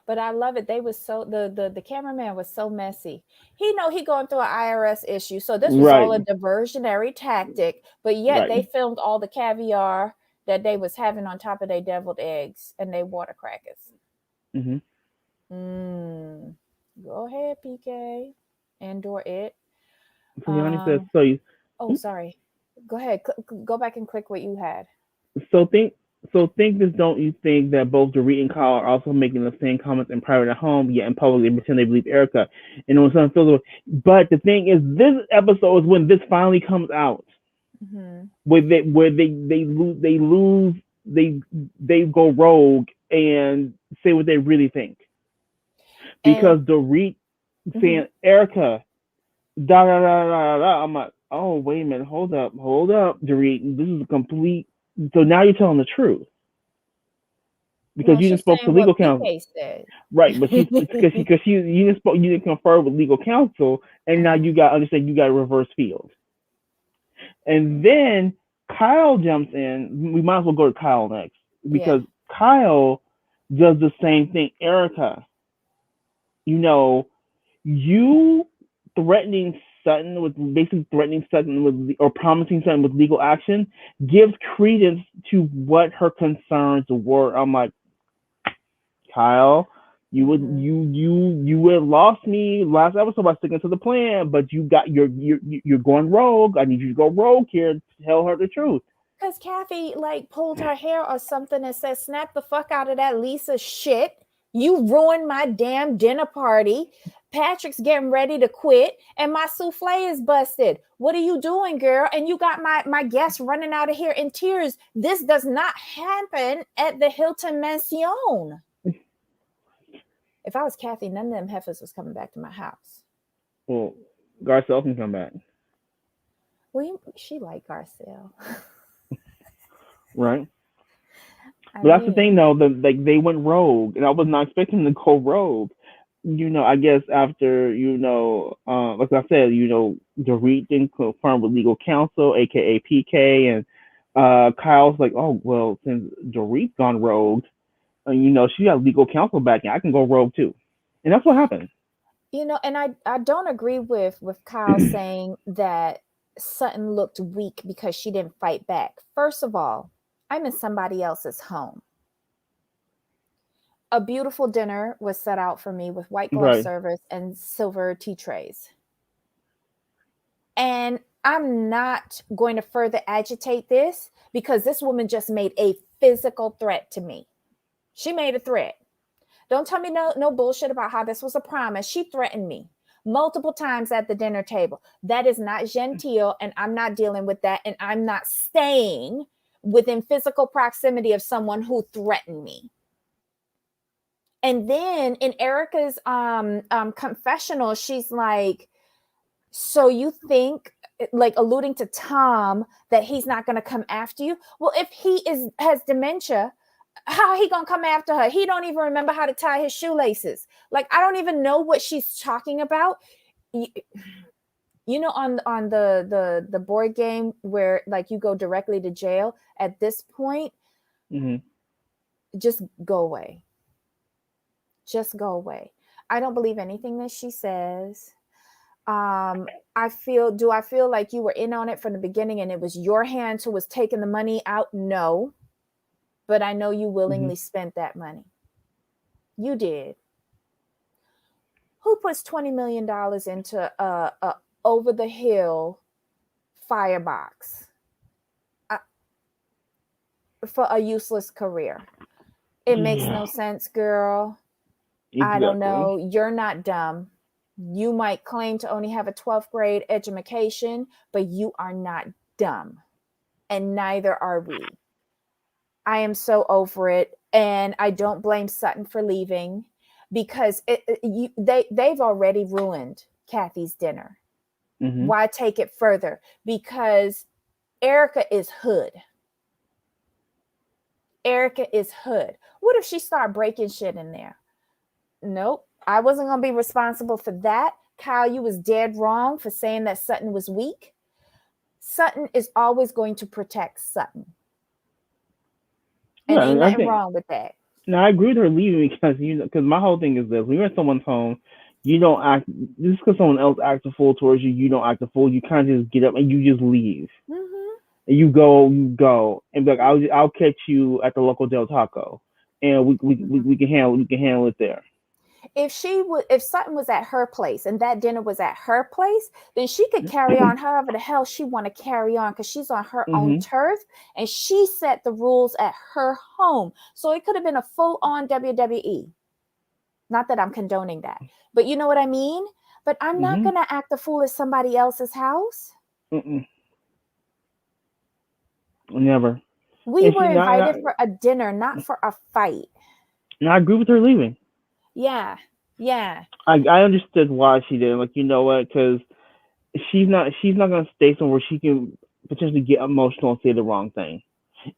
But I love it. They was so the cameraman was so messy. He know he going through an IRS issue, so this was all Right. a diversionary tactic. But yet they Right. filmed all the caviar that they was having on top of their deviled eggs and they water crackers. Hmm. Mm. Go ahead, PK, and/or it. So Yanni says Um. so. You, Oh, sorry. Go ahead. Go back and click what you had. so think this. Don't you think that both Dorit and Kyle are also making the same comments in private at home, yet in public they pretend they believe Erica, and when someone feels. But the thing is, this episode is when this finally comes out. Mm-hmm. Where they lose they go rogue and say what they really think And because Dorit mhm. saying Erica da da da da da. I'm like, oh wait a minute, hold up, Dorit. This is a complete. So now you're telling the truth because No, you just she's spoke to saying what legal counsel, PK said. right? But she's because you didn't confer with legal counsel, and now Uh-huh. you got understand you got a reverse field, and then Kyle jumps in. We might as well go to Kyle next Yeah. because Kyle does the same thing. Erica, you know, you threatening Sutton with basically threatening Sutton with or promising Sutton with legal action gives credence to what her concerns were. I'm like, Kyle, Mm-hmm. you would have lost me last episode by sticking to the plan, but you're going rogue. I need you to go rogue here to tell her the truth. Because Kathy like pulled her hair or something and said, snap the fuck out of that Lisa shit. You ruined my damn dinner party. Patrick's getting ready to quit and my souffle is busted. What are you doing, girl? And you got my guests running out of here in tears. This does not happen at the Hilton Mansion. If I was Kathy, none of them heifers was coming back to my house. Well, Garcelle can come back, Well, she like Garcelle. right? I But that's the thing, mean, though. Like they went rogue, and I was not expecting them to go rogue. I guess after like I said, Dorit didn't confirm with legal counsel, aka PK, and Kyle's like, oh well, since Dorit's gone rogue, she got legal counsel back, and I can go rogue too, and that's what happened. And I don't agree with Kyle saying that Sutton looked weak because she didn't fight back. First of all, I'm in somebody else's home. A beautiful dinner was set out for me with white glove Right. service and silver tea trays. And I'm not going to further agitate this because this woman just made a physical threat to me. She made a threat. Don't tell me no bullshit about how this was a promise. She threatened me multiple times at the dinner table. That is not genteel, and I'm not dealing with that. And I'm not staying within physical proximity of someone who threatened me. And then in Erica's confessional, she's like, so you think, like alluding to Tom, that he's not going to come after you? Well, if he has dementia, how he gonna come after her? He don't even remember how to tie his shoelaces. Like, I don't even know what she's talking about. On the board game where like you go directly to jail, at this point, Mm-hmm. just go away. Just go away. I don't believe anything that she says. Do I feel like you were in on it from the beginning and it was your hands who was taking the money out? No. But I know you willingly spent that money. You did. Who puts $20 million into a over the hill firebox for a useless career? It makes no sense, girl. Exactly. I don't know. You're not dumb. You might claim to only have a 12th grade education, but you are not dumb. And neither are we. I am so over it. And I don't blame Sutton for leaving because they've already ruined Kathy's dinner. Mm-hmm. Why take it further? Because Erica is hood. Erica is hood. What if she started breaking shit in there? Nope. I wasn't going to be responsible for that. Kyle, you was dead wrong for saying that Sutton was weak. Sutton is always going to protect Sutton. And ain't nothing wrong with that. Now I agree with her leaving because my whole thing is this: when you're in someone's home, you don't act just because someone else acts a fool towards you. You don't act a fool. You kind of just get up and you just leave. Mm-hmm. And you go, and be like, I'll catch you at the local Del Taco, and we can handle it there. If Sutton was at her place and that dinner was at her place, then she could carry on however the hell she want to carry on because she's on her own turf and she set the rules at her home. So it could have been a full-on WWE. Not that I'm condoning that, but you know what I mean? But I'm not going to act a fool at somebody else's house. Never. We were invited for a dinner, not for a fight. And I agree with her leaving. Yeah. I understood why she did. Like, you know what? Because she's not gonna stay somewhere she can potentially get emotional and say the wrong thing,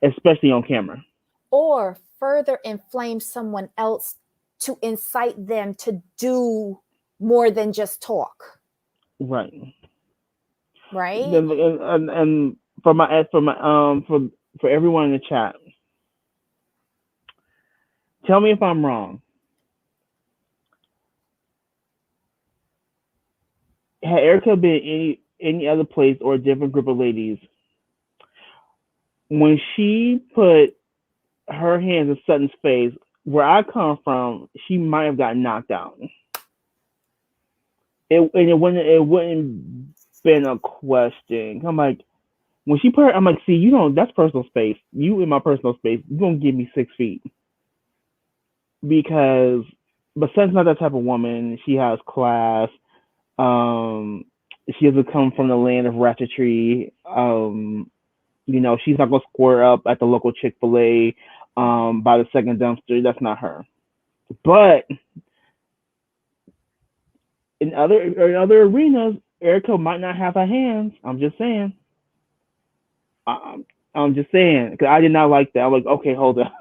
especially on camera, or further inflame someone else to incite them to do more than just talk. Right. And for everyone in the chat, tell me if I'm wrong. Had Erica been any other place or a different group of ladies, when she put her hands in Sutton's face, where I come from, she might have gotten knocked out. It wouldn't been a question. I'm like, when she put her, I'm like, see, you don't. That's personal space. You in my personal space. You gonna give me 6 feet because, but Sutton's not that type of woman. She has class. She doesn't come from the land of ratchetry. She's not gonna square up at the local Chick-fil-A by the second dumpster. That's not her. But in other arenas, Erica might not have her hands. I'm just saying. I'm just saying because I did not like that. I'm like, okay, hold up,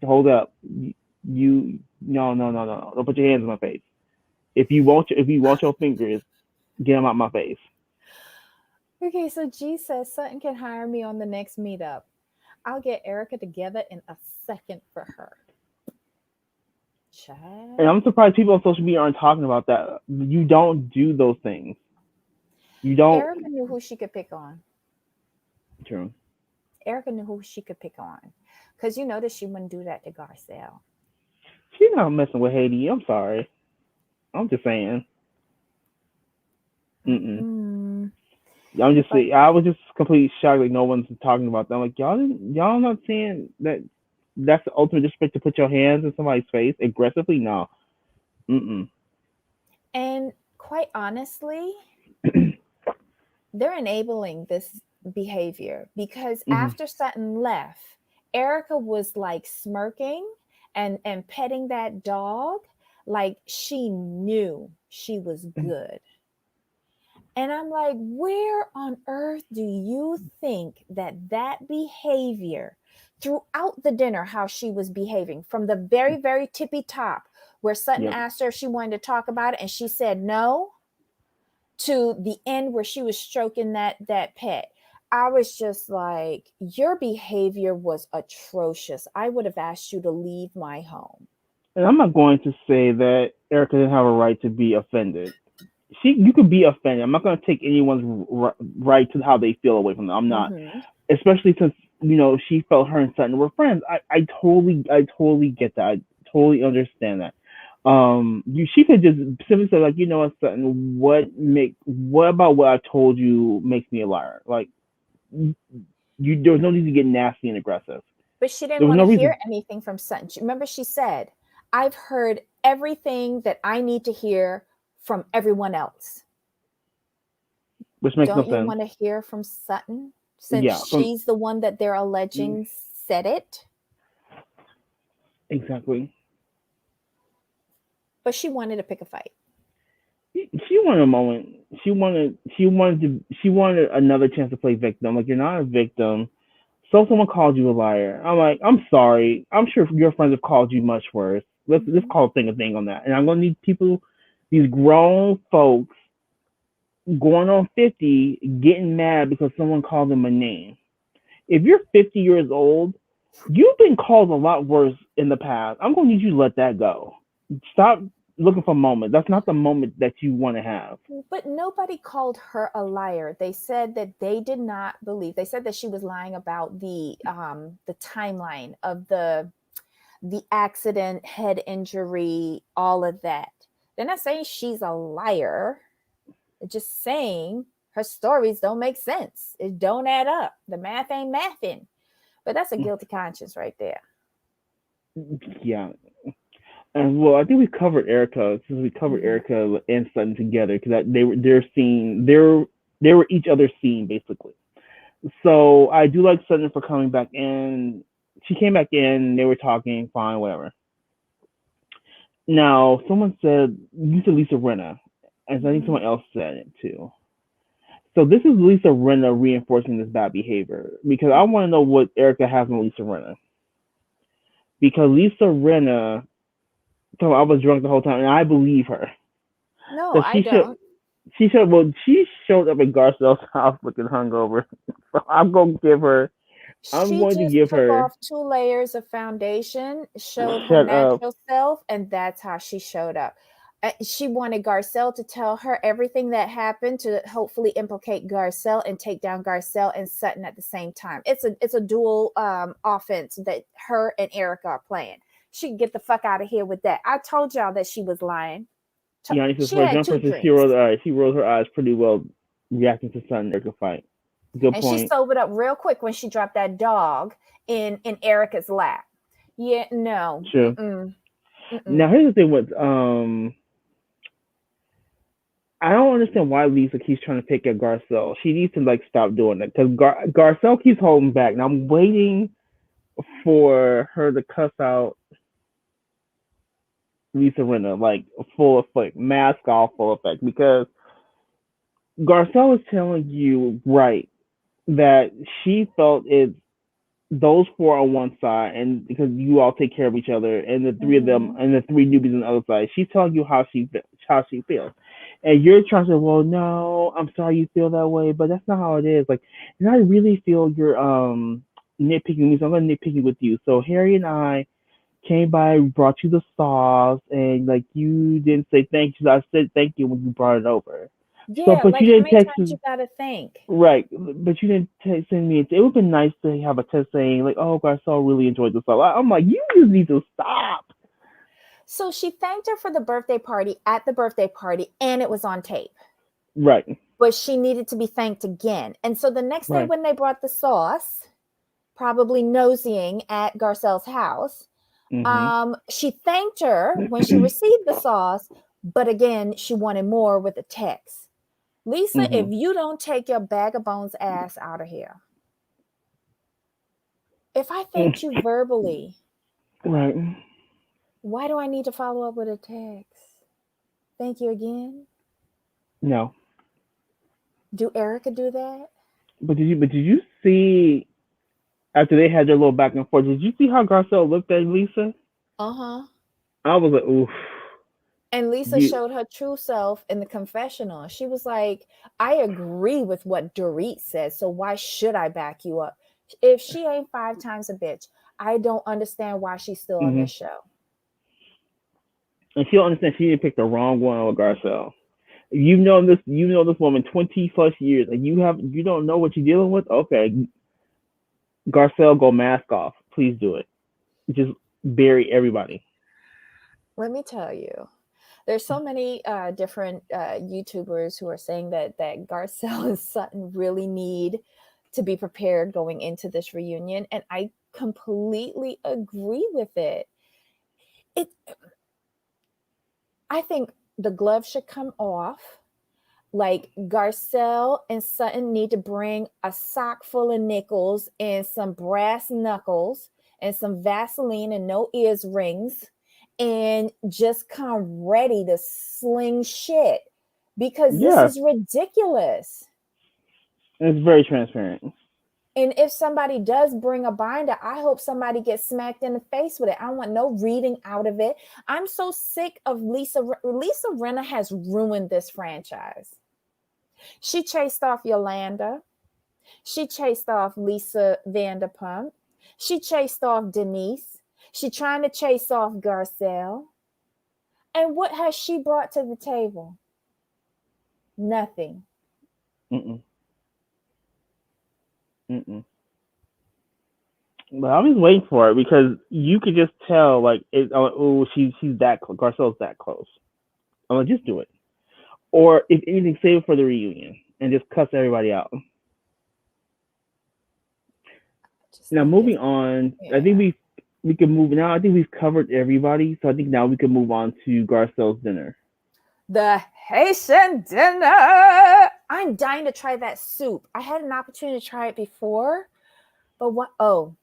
hold up. You no. Don't put your hands in my face. If you want your fingers, get them out my face. Okay, so G says Sutton can hire me on the next meetup. I'll get Erica together in a second for her. And I'm Child. surprised people on social media aren't talking about that. You don't do those things. You don't. Erica knew who she could pick on. True. Erica knew who she could pick on. Because you notice she wouldn't do that to Garcelle. She's not messing with Haiti. I'm sorry. I'm just saying. Mm-mm. Mm-mm. I'm just But saying. I was just completely shocked. Like no one's talking about that. I'm like y'all not saying that that's the ultimate disrespect to put your hands in somebody's face aggressively. No. Mm-mm. and quite honestly, they're enabling this behavior because Mm-hmm. after Sutton left, Erica was like smirking and petting that dog like she knew she was good. And I'm like, where on earth do you think that that behavior throughout the dinner, how she was behaving from the very, very tippy top, where Sutton Yep. asked her if she wanted to talk about it and she said no, to the end where she was stroking that pet. I was just like, your behavior was atrocious. I would have asked you to leave my home. And I'm not going to say that Erica didn't have a right to be offended. You could be offended. I'm not going to take anyone's right to how they feel away from them. I'm not, Mm-hmm. especially since she felt her and Sutton were friends. I totally get that. I totally understand that. She could just simply say like, you know what, Sutton, what about what I told you makes me a liar? Like, there was no need to get nasty and aggressive. But she didn't There was want no to hear reason, anything from Sutton. Remember, she said, I've heard everything that I need to hear from everyone else. which makes no Don't you sense. want to hear from Sutton since Yeah, from she's the one that they're alleging said it? exactly. But she wanted to pick a fight. She wanted a moment. She wanted another chance to play victim. Like, you're not a victim. So someone called you a liar. I'm like, I'm sorry. I'm sure your friends have called you much worse. Let's Mm-hmm. call a thing on that. And I'm gonna need people, these grown folks going on 50, getting mad because someone called them a name. If you're 50 years old, you've been called a lot worse in the past. I'm gonna need you to let that go. Stop looking for moments. That's not the moment that you want to have. But nobody called her a liar. They said that they did not believe. They said that she was lying about the timeline of the accident, head injury, all of that. They're not saying she's a liar. They're just saying her stories don't make sense. It don't add up. The math ain't mathing. But that's a guilty conscience right there. Yeah. And well, I think we covered Erica since we covered Mm-hmm. Erica and Sutton together because they were each other's scene basically. So I do like Sutton for coming back in. She came back in. They were talking, fine, whatever. Now someone said you said Lisa Rinna, and I think Mm-hmm. someone else said it too. So this is Lisa Rinna reinforcing this bad behavior because I want to know what Erica has on Lisa Rinna because Lisa Rinna. So I was drunk the whole time, and I believe her. No, Because I don't. she showed up at Garcelle's house looking hungover. So I'm She going to just give took her off 2 layers of foundation, showed her shut up. natural self, and that's how she showed up. She wanted Garcelle to tell her everything that happened to hopefully implicate Garcelle and take down Garcelle and Sutton at the same time. It's a dual offense that her and Erica are playing. She can get the fuck out of here with that. I told y'all that she was lying. Yanni says She for a had young two person, drinks. she rolled her eyes pretty well reacting to Sun and Erica fight. Good And she point. sobered up real quick when she dropped that dog in Erica's lap. Yeah, no. True. Mm-mm. Now Mm-mm. here's the thing with I don't understand why Lisa keeps trying to pick at Garcelle. She needs to like stop doing that because Garcelle keeps holding back. And I'm waiting for her to cuss out Lisa Rinna, like full effect, mask off, full effect, because Garcelle is telling you right that she felt it's those four on one side, and because you all take care of each other, and the three of them, Mm-hmm. and the three newbies on the other side. She's telling you how she feels, And you're trying to say, well, no, I'm sorry you feel that way, but that's not how it is. Like, and I really feel you're nitpicking me, so I'm gonna nitpick you with you. So Harry and I came by, brought you the sauce, and like you didn't say thank you. So I said thank you when you brought it over. So, Yeah, but like you how didn't many text times you me, gotta think? right? But you didn't send me. It would have been nice to have a text saying like, "Oh, Garcelle really enjoyed the sauce." I'm like, you just need to stop. So she thanked her for the birthday party at the birthday party, and it was on tape. Right, But she needed to be thanked again. And so the next day right. when they brought the sauce, probably nosying at Garcelle's house, Mhm. she thanked her when she received the sauce, but again, she wanted more with a text. Lisa, if Mhm. you don't take your bag of bones ass out of here, if I thanked you verbally, Right. why do I need to follow up with a text? Thank you again. No. Do Erica do that? But did you see after they had their little back and forth? Did you see how Garcelle looked at Lisa? Uh huh. I was like, oof. And Lisa You. showed her true self in the confessional. She was like, I agree with what Dorit says, so why should I back you up? If she ain't five times a bitch, I don't understand why she's still on Mhm. this show. And she'll understand she didn't pick the wrong one with Garcelle. You've known this. You know this woman 20 plus years, and you don't know what you're dealing with. Okay, Garcelle, go mask off. Please do it. Just bury everybody. Let me tell you, there's so many different YouTubers who are saying that Garcelle and Sutton really need to be prepared going into this reunion, and I completely agree with it. It, I think the glove should come off. Like Garcelle and Sutton need to bring a sock full of nickels and some brass knuckles and some Vaseline and no ears rings and just come ready to sling shit because this Yeah, is ridiculous. it's very transparent. And if somebody does bring a binder, I hope somebody gets smacked in the face with it. I don't want no reading out of it. I'm so sick of Lisa. Lisa Rinna has ruined this franchise. She chased off Yolanda. She chased off Lisa Vanderpump. She chased off Denise. She trying to chase off Garcelle. And what has she brought to the table? Nothing. Mm-mm, mm-mm. But I'm just waiting for it because you could just tell, like, oh, she's that close. Garcelle's that close. I'm like, just do it. Or if anything, save it for the reunion and just cuss everybody out. I just Now think moving it's on, I think yeah. we can move now. I think we've covered everybody, so I think now we can move on to Garcelle's dinner. The Haitian dinner. I'm dying to try that soup. I had an opportunity to try it before, but what? Oh,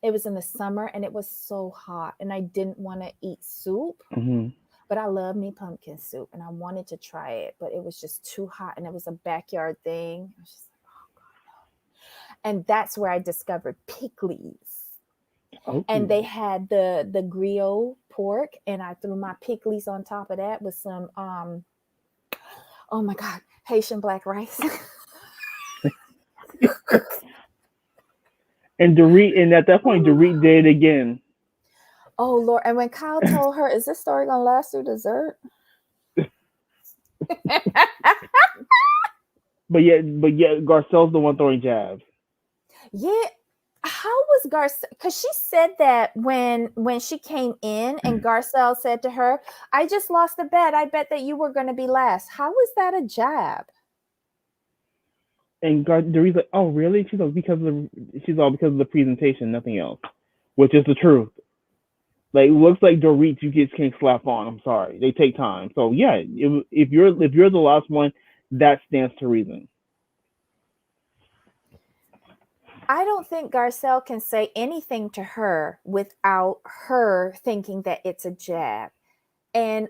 it was in the summer and it was so hot, and I didn't want to eat soup. Mm-hmm. But I love me pumpkin soup and I wanted to try it, but it was just too hot and it was a backyard thing. I was just like, oh God, no. And that's where I discovered pickles. Oh, And they had the griot pork, and I threw my pickles on top of that with some oh my God, Haitian black rice. and Dorit, and at that point, Dorit did it again. Oh Lord. And when Kyle told her, is this story gonna last through dessert? But yet, Garcelle's the one throwing jabs. Yeah. How was Garcelle? Because she said that when she came in, and Garcelle said to her, "I just lost a bet. I bet that you were going to be last." How was that a jab? And Dorit's like, oh, really? She's all because of the presentation, nothing else, which is the truth. Like, it looks like Dorit, you just can't slap on. I'm sorry, they take time. So yeah, if you're the last one, that stands to reason. I don't think Garcelle can say anything to her without her thinking that it's a jab. And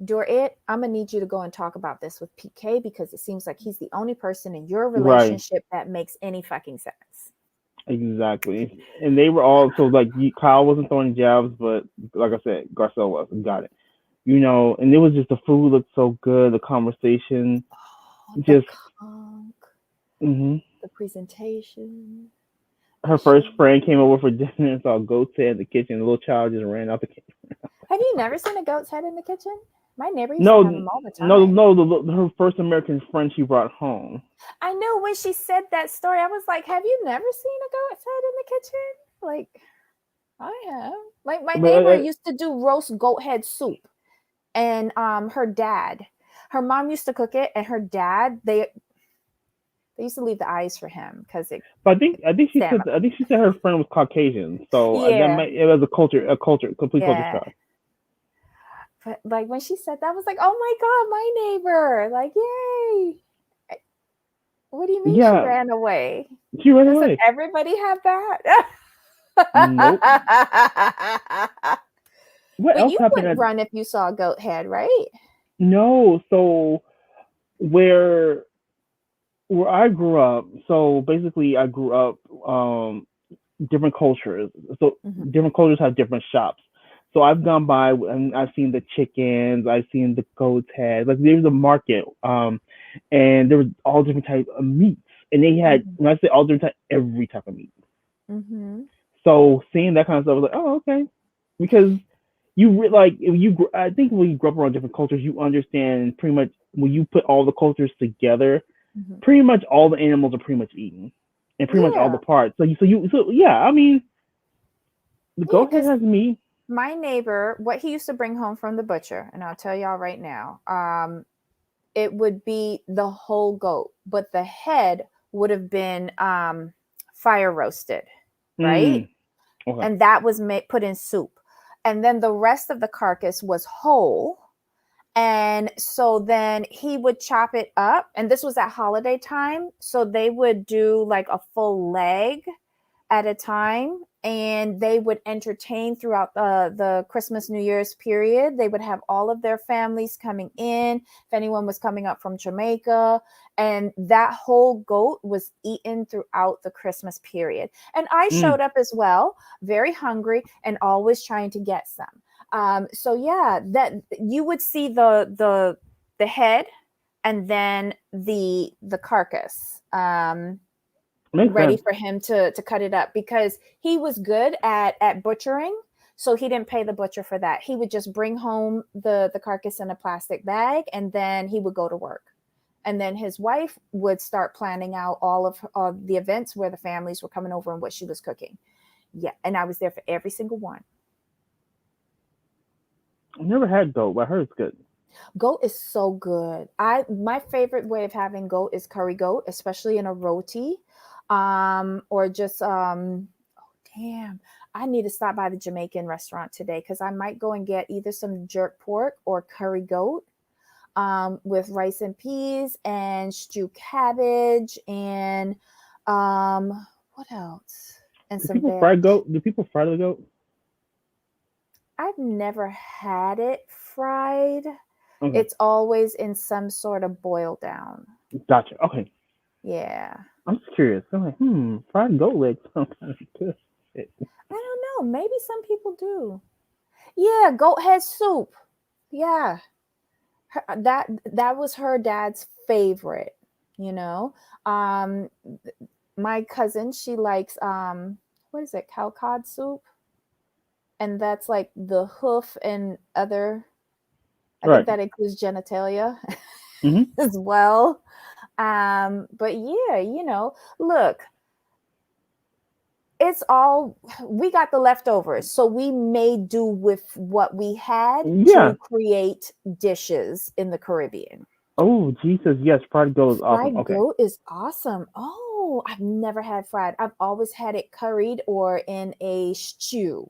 Dorit, I'm gonna need you to go and talk about this with PK because it seems like he's the only person in your Right, relationship that makes any fucking sense. exactly. And they were all so like Kyle wasn't throwing jabs, but like I said, Garcelle was. Got it. And it was just the food looked so good, the conversation, Oh, the just. conch, Hmm. the presentation, the Her first show. friend came over for dinner and saw a goat's head in the kitchen. The little child just ran out the kitchen. Have you never seen a goat's head in the kitchen? My neighbor used to No, have them all the no, time. no. Her first American friend she brought home. I know when she said that story, I was like, have you never seen a goat's head in the kitchen? Like, I have. Like, my But neighbor used to do roast goat head soup. And her mom used to cook it, and her dad, they used to leave the eyes for him because it I think she said salmon. her friend was Caucasian, so that Yeah, might it was complete culture yeah. shock. But like when she said that, I was like, oh my god, my neighbor! Like, yay! What do you mean she Yeah, ran away? she ran Doesn't away. everybody have that? Nope. What But else you happened wouldn't at? run if you saw a goat head, right? No, so where where I grew up, so basically I grew up different cultures. So Hmm. different cultures have different shops. So I've gone by and I've seen the chickens, I've seen the goat's head. Like there was a market, and there was all different types of meats. And they had, Hmm. when I say all different types, every type of meat. Hmm. So seeing that kind of stuff, I was like, oh, okay, because I think when you grow up around different cultures, you understand pretty much when you put all the cultures together, Hmm. pretty much all the animals are pretty much eaten, and pretty much all the Yeah, parts. So yeah, I mean, the yeah. goat head Because has meat. my neighbor, what he used to bring home from the butcher, and I'll tell y'all right now, it would be the whole goat, but the head would have been fire roasted, right? Mm, okay. And that was put in soup. And then the rest of the carcass was whole. And so then he would chop it up. And this was at holiday time. So they would do like a full leg at a time, and they would entertain throughout the Christmas New Year's period. They would have all of their families coming in, if anyone was coming up from Jamaica, and that whole goat was eaten throughout the Christmas period. And I Mm, showed up as well, very hungry and always trying to get some. So yeah, that you would see the head and then the carcass. makes Ready sense. for him to cut it up because he was good at butchering, so he didn't pay the butcher for that. He would just bring home the carcass in a plastic bag, and then he would go to work, and then his wife would start planning out all of the events where the families were coming over and what she was cooking. Yeah, and I was there for every single one. I've never had goat, but I heard it's good. Goat is so good. I My favorite way of having goat is curry goat, especially in a roti, or just oh damn. I need to stop by the Jamaican restaurant today because I might go and get either some jerk pork or curry goat, with rice and peas and stewed cabbage and what else? And Do some people veg. fry goat? Do people fry the goat? I've never had it fried. Okay, It's always in some sort of boil down. gotcha. Okay, Yeah. I'm just curious. I'm like, fried goat legs sound kind of good. I don't know. Maybe some people do. Yeah, goat head soup. Yeah. That was her dad's favorite, you know. Um my cousin, she likes what is it? Cow cod soup, and that's like the hoof and other, I think Right. that includes genitalia Mm-hmm. as well. But yeah, look, it's all, we got the leftovers, so we made do with what we had Yeah. to create dishes in the Caribbean. Oh, Jesus, yes, fried goat is awesome. Fried Okay. goat is awesome. Oh, I've never had fried. I've always had it curried or in a stew.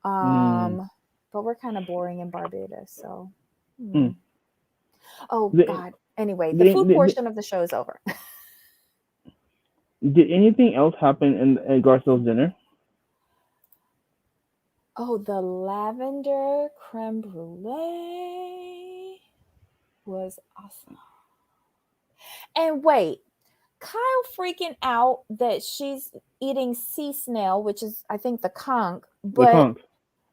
Mm. um but we're kind of boring in Barbados, so Mm. oh Did, god, anyway, the did, food did, portion of the show is over. did anything else happen in Garcelle's dinner? Oh, the lavender creme brulee was awesome. And wait, Kyle freaking out that she's eating sea snail, which is, I think, the conch, The but conch.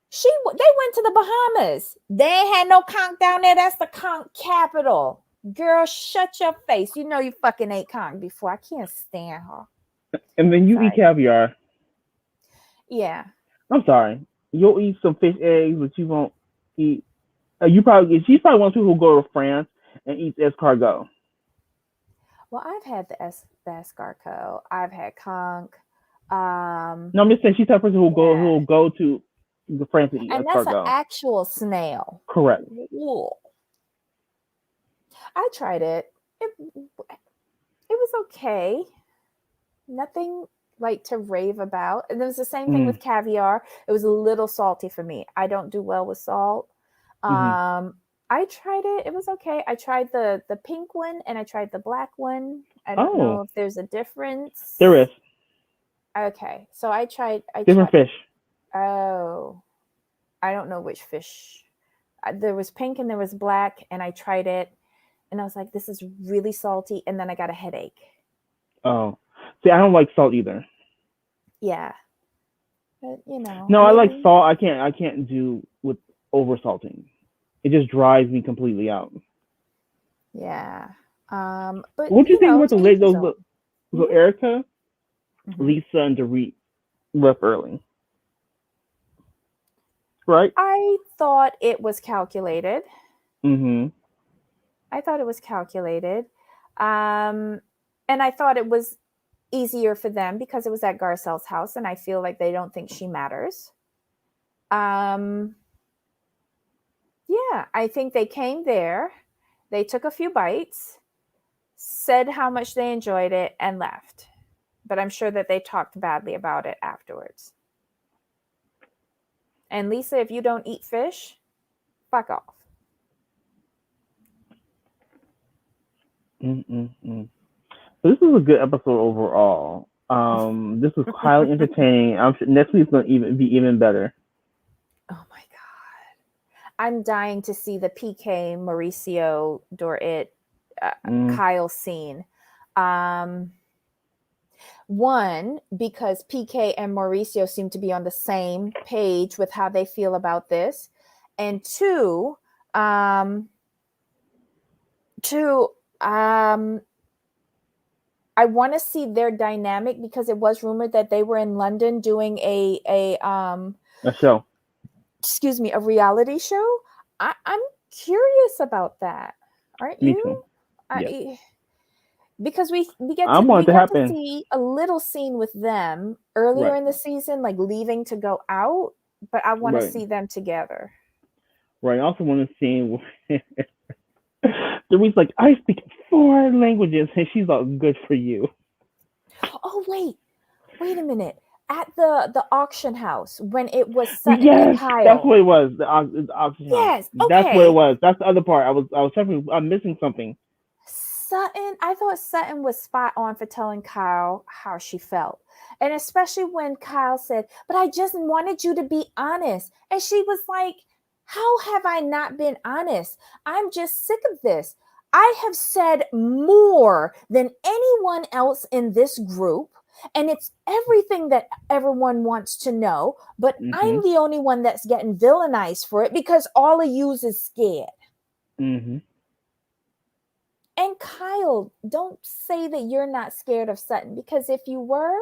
They went to the Bahamas. They ain't had no conch down there. That's the conch capital. Girl, shut your face. You know you fucking ate conch before. I can't stand her. And then you eat Sorry. caviar. Yeah. I'm sorry. You'll eat some fish eggs, but you won't eat. She's probably one of the people who go to France and eats escargot. Well, I've had the escargot. I've had conch. No, I'm just saying she's the person who'll go to the France and eat And that's an escargot. actual snail. Correct. Ooh. I tried it. It was okay. Nothing like to rave about. And it was the same thing with caviar. It was a little salty for me. I don't do well with salt. I tried it. It was okay. I tried the pink one and I tried the black one. I don't know if there's a difference. There is. Okay. So I tried different fish. Oh. I don't know which fish. There was pink and there was black, and I tried it and I was like, this is really salty, and then I got a headache. Oh. See, I don't like salt either. Yeah. But you know. No, I like salt. I can't do with over salting. It just drives me completely out. Yeah. But what do you think about the late those Erica, Lisa, and Dorit left early? Right? I thought it was calculated. I thought it was calculated. And I thought it was easier for them because it was at Garcelle's house, and I feel like they don't think she matters. Yeah, I think they came there, they took a few bites, said how much they enjoyed it, and left. But I'm sure that they talked badly about it afterwards. And Lisa, if you don't eat fish, fuck off. So this is a good episode overall. This was highly entertaining. I'm sure next week's going to be even better. Oh my god, I'm dying to see the PK Mauricio Dorit Kyle scene. One, because PK and Mauricio seem to be on the same page with how they feel about this, and two, I want to see their dynamic because it was rumored that they were in London doing a show. Excuse me, a reality show. I'm curious about that. Aren't you? Me too. Yeah. Because we get to see a little scene with them earlier in the season, like leaving to go out, but I want to see them together. Right. I also want to see Dorit's like, I speak 4 languages, and she's all, good for you. Oh wait a minute. At the auction house when it was Sutton and Kyle. That's what it was. The auction house. Yes, okay. That's what it was. That's the other part. I was trying. I'm missing something. I thought Sutton was spot on for telling Kyle how she felt. And especially when Kyle said, but I just wanted you to be honest. And she was like, how have I not been honest? I'm just sick of this. I have said more than anyone else in this group. And it's everything that everyone wants to know. But I'm the only one that's getting villainized for it because all of you is scared. And Kyle, don't say that you're not scared of Sutton, because if you were,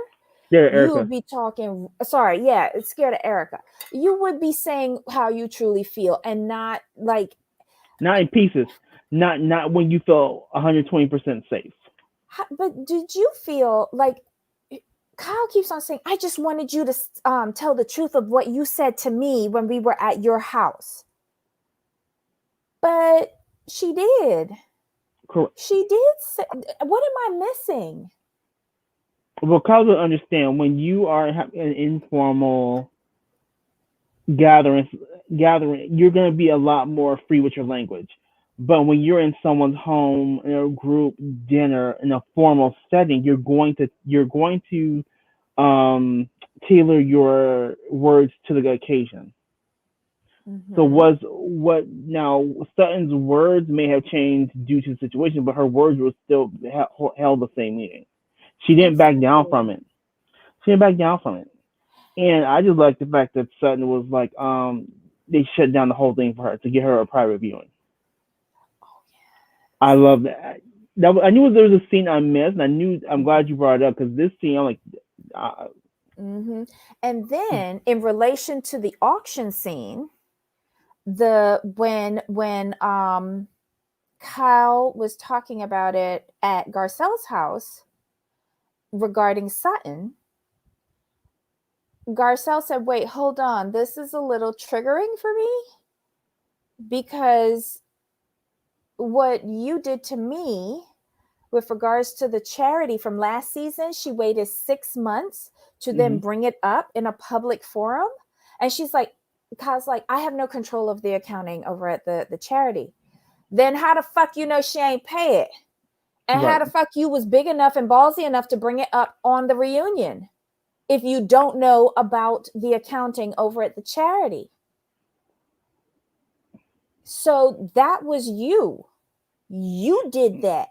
you would be talking. Sorry, yeah, it's scared of Erica. You would be saying how you truly feel, and not like not in pieces. Not when you feel 120% safe. But did you feel like Kyle keeps on saying, "I just wanted you to tell the truth of what you said to me when we were at your house," but she did. Correct. She did say, what am I missing? Well, Kyle will understand when you are having an informal gathering, you're going to be a lot more free with your language. But when you're in someone's home, in a group dinner, in a formal setting, you're going to tailor your words to the occasion. So now Sutton's words may have changed due to the situation, but her words were still held the same meaning. She didn't back down from it. And I just like the fact that Sutton was like, they shut down the whole thing for her to get her a private viewing. Oh I yes. love that. I knew there was a scene I missed, and I'm glad you brought it up because this scene, I'm like, uh, Mm-hmm. And then in relation to the auction scene, the when Kyle was talking about it at Garcelle's house regarding Sutton, Garcelle said, "Wait, hold on. This is a little triggering for me because what you did to me with regards to the charity from last season, she waited 6 months to then mm-hmm. bring it up in a public forum." And she's like, Kyle's like, "I have no control of the accounting over at the charity." Then how the fuck you know she ain't pay it? And how Right, the fuck you was big enough and ballsy enough to bring it up on the reunion if you don't know about the accounting over at the charity? So that was you. You did that.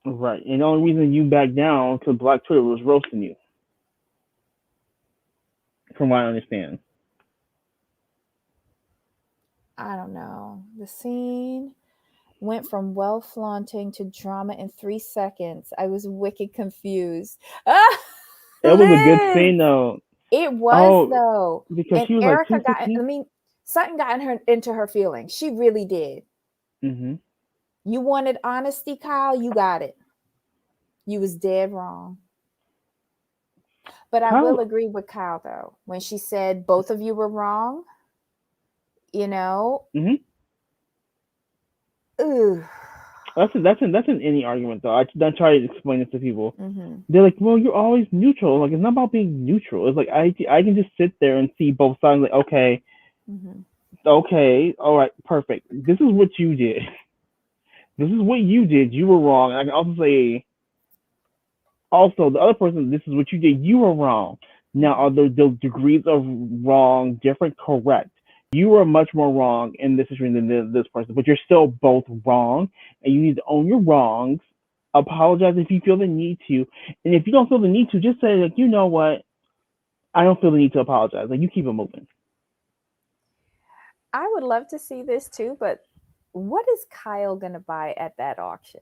right. And the only reason you backed down because Black Twitter was roasting you, from what I understand. I don't know. The scene went from well flaunting to drama in 3 seconds. I was wicked confused. Ah, It was a good Liz! scene though. It was Oh, though. because And she was like Erica got, 260. I mean, Sutton got in her into her feelings. She really did. Mm-hmm. You wanted honesty, Kyle, you got it. You was dead wrong. But I will Kyle. agree with Kyle though. When she said both of you were wrong, you know, Mm-hmm. ugh. That's in any argument though. I try to explain this to people. Mm-hmm. They're like, well, you're always neutral. Like, it's not about being neutral. It's like I can just sit there and see both sides. Like, okay, Mm-hmm. okay, all right, perfect. This is what you did. This is what you did. You were wrong. And I can also say, also the other person, this is what you did. You were wrong. Now, Mm-hmm. are the degrees of wrong different? Correct. You were much more wrong in this situation than this person, but you're still both wrong, and you need to own your wrongs. Apologize if you feel the need to, and if you don't feel the need to, just say like, you know what, I don't feel the need to apologize. Like, you keep it moving. I would love to see this too, but what is Kyle gonna buy at that auction?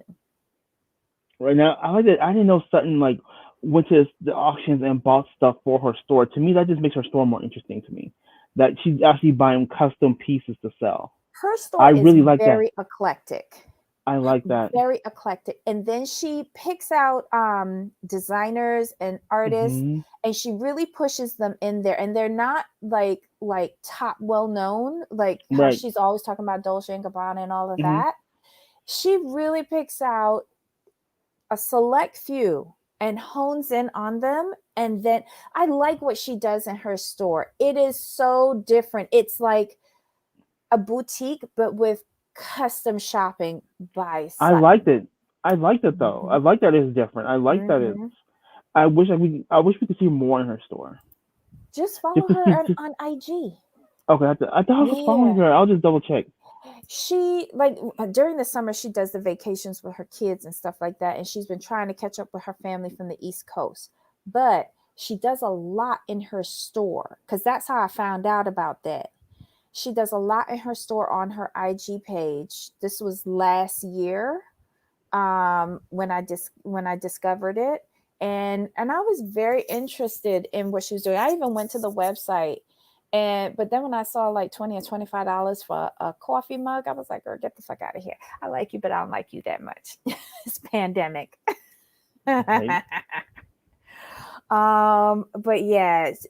Right now, I didn't know Sutton like went to the auctions and bought stuff for her store. To me, that just makes her store more interesting to me. That she's actually buying custom pieces to sell. Her I store is really like that. very eclectic. I like that. Very eclectic. And then she picks out designers and artists Hmm. and she really pushes them in there. And they're not like top well known, like how Right. she's always talking about Dolce and Gabbana and all of Hmm. that. She really picks out a select few and hones in on them. And then I like what she does in her store. It is so different. It's like a boutique, but with custom shopping by I liked Sutton. it. I liked it though. I Mhm. like that it's different. I like that it's. Mhm. I wish we could see more in her store. Just Just follow to her see. on IG. Okay. I thought I was following Yeah. her. I'll just double check. She like during the summer she does the vacations with her kids and stuff like that and she's been trying to catch up with her family from the East Coast. But she does a lot in her store cuz that's how I found out about that. She does a lot in her store on her IG page. This was last year when I discovered it, and I was very interested in what she was doing. I even went to the website, and but then when I saw like $20 or $25 for a coffee mug, I was like, "Girl, get the fuck out of here! I like you, but I don't like you that much." It's pandemic. Right. But yes,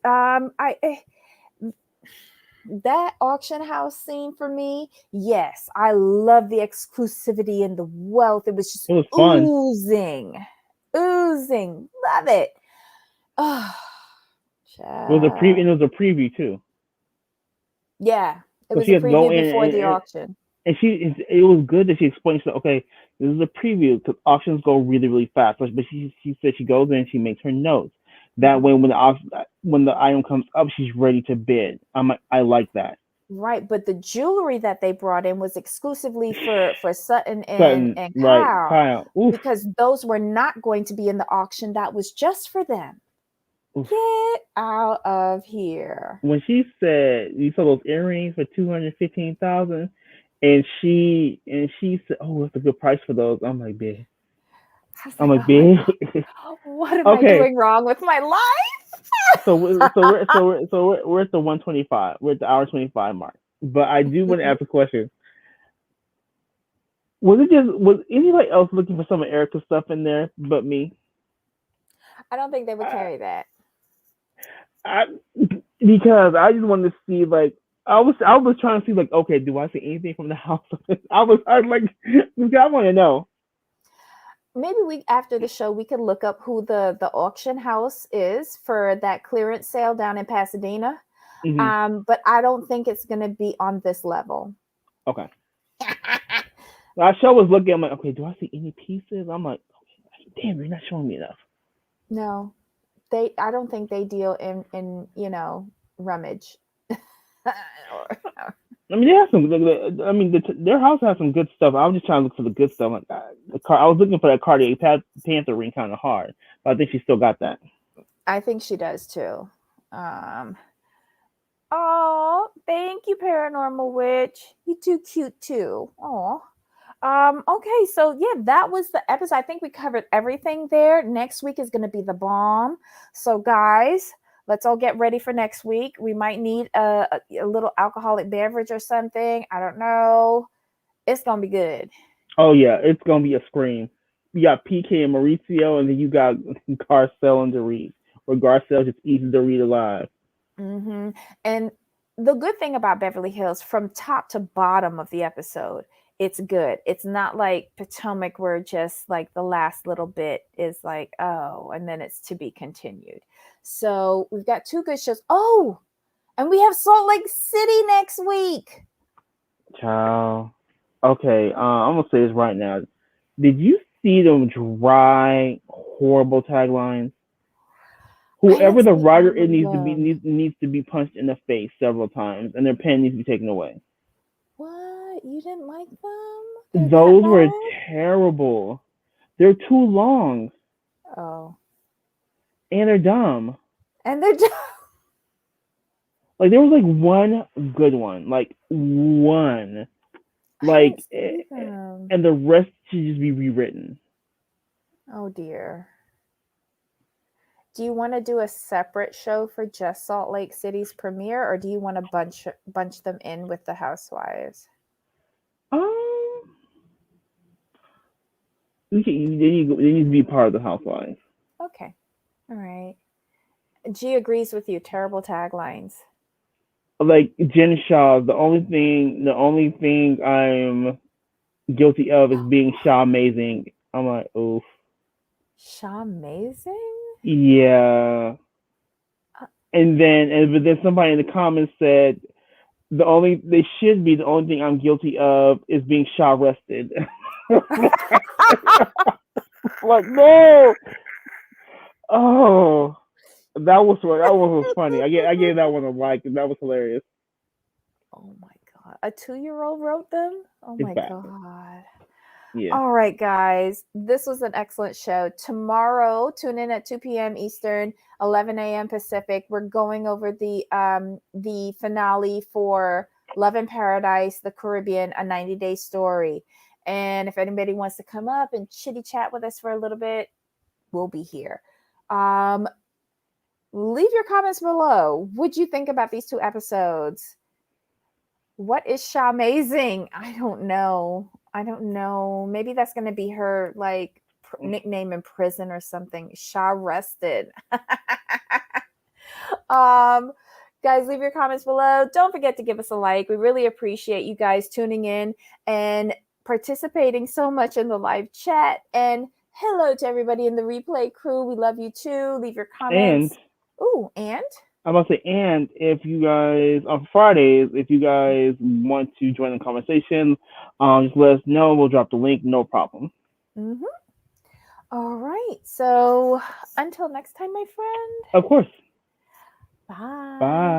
that auction house scene for me, yes, I love the exclusivity and the wealth. It was just It was fun. oozing, oozing. Love it. Oh, It child. was a preview too. Yeah, it So was she a had to go preview in before the auction. and it was good that she explained. So okay, this is a preview because auctions go really really fast. But she said she goes in, she makes her notes. That Mhm. way, when the item comes up, she's ready to bid. I like that. Right, but the jewelry that they brought in was exclusively for Sutton Sutton, and right? Kyle Kyle, oof. because those were not going to be in the auction. That was just for them. Oof. Get out of here. When she said you saw those earrings for 215,000, and she said, "Oh, that's a good price for those." I'm like, "Bitch." I was I'm like, like, oh my "Bitch." God, what am I Okay, doing wrong with my life? we're at the 125. We're at the hour 25 mark. But I do want to ask a question. Was anybody else looking for some of Erica's stuff in there but me? I don't think they would I, carry that. I because I just wanted to see like I was trying to see like, okay, do I see anything from the house? I was like, I want to know. Maybe we after the show we could look up who the auction house is for that clearance sale down in Pasadena. Hmm. But I don't think it's going to be on this level. Okay. I sure was looking. I'm like, okay, do I see any pieces? I'm like, damn, you're not showing me enough. No, they. I don't think they deal in rummage. I mean, they have some. I mean, their house has some good stuff. I was just trying to look for the good stuff. Like I was looking for that Cartier Panther ring kind of hard, but I think she still got that. I think she does too. Um, oh, thank you, Paranormal Witch. You too cute too. Oh. Okay, so yeah, that was the episode. I think we covered everything there. Next week is gonna be the bomb. So guys, let's all get ready for next week. We might need a little alcoholic beverage or something. I don't know. It's gonna be good. Oh yeah, it's gonna be a scream. You got PK and Mauricio, and then you got Garcelle and Dorit. Where Garcelle just eats Dorit alive. And the good thing about Beverly Hills, from top to bottom of the episode, it's good. It's not like Potomac, where just like the last little bit is like, oh, and then it's to be continued. So we've got two good shows. Oh, and we have Salt Lake City next week. Ciao. Okay, I'm gonna say this right now. Did you see them dry, horrible taglines? I Whoever didn't the see writer all it of needs to be them. needs to be punched in the face several times, and their pen needs to be taken away. What? You didn't like them? They're that Those were bad? terrible. They're too long, Oh. and they're dumb. And they're just Like there was like one good one, like one, I like, didn't see them. and the rest should just be rewritten. Oh dear. Do you want to do a separate show for just Salt Lake City's premiere, or do you want to bunch them in with the Housewives? Um, they need to be part of the Housewives. Okay. All right. G agrees with you. Terrible taglines. Like Jen Shaw, the only thing I'm guilty of is being Shaw amazing. I'm like, oof, Shaw Amazing? yeah. Uh, But then somebody in the comments said the only thing I'm guilty of is being Shaw arrested. Like no, oh, that was funny. I gave that one a like, and that was hilarious. oh my God. A 2-year-old wrote them? Oh my Exactly. God. Yeah. All right, guys. This was an excellent show. Tomorrow, tune in at 2 p.m. Eastern, 11 a.m. Pacific. We're going over the finale for Love in Paradise, the Caribbean, a 90-day story. And if anybody wants to come up and chitty chat with us for a little bit, we'll be here. Leave your comments below. What'd you think about these two episodes? What is Shamazing? I don't know. I don't know. Maybe that's going to be her like nickname in prison or something. Sha rested. um Guys, leave your comments below. Don't forget to give us a like. We really appreciate you guys tuning in and participating so much in the live chat. And hello to everybody in the replay crew. We love you too. Leave your And comments. Ooh, and I'm about to say, and if you guys on Fridays, if you guys want to join the conversation, just let us know. We'll drop the link. No problem. mm-hmm. All right. So until next time, my friend. Of course. Bye. Bye.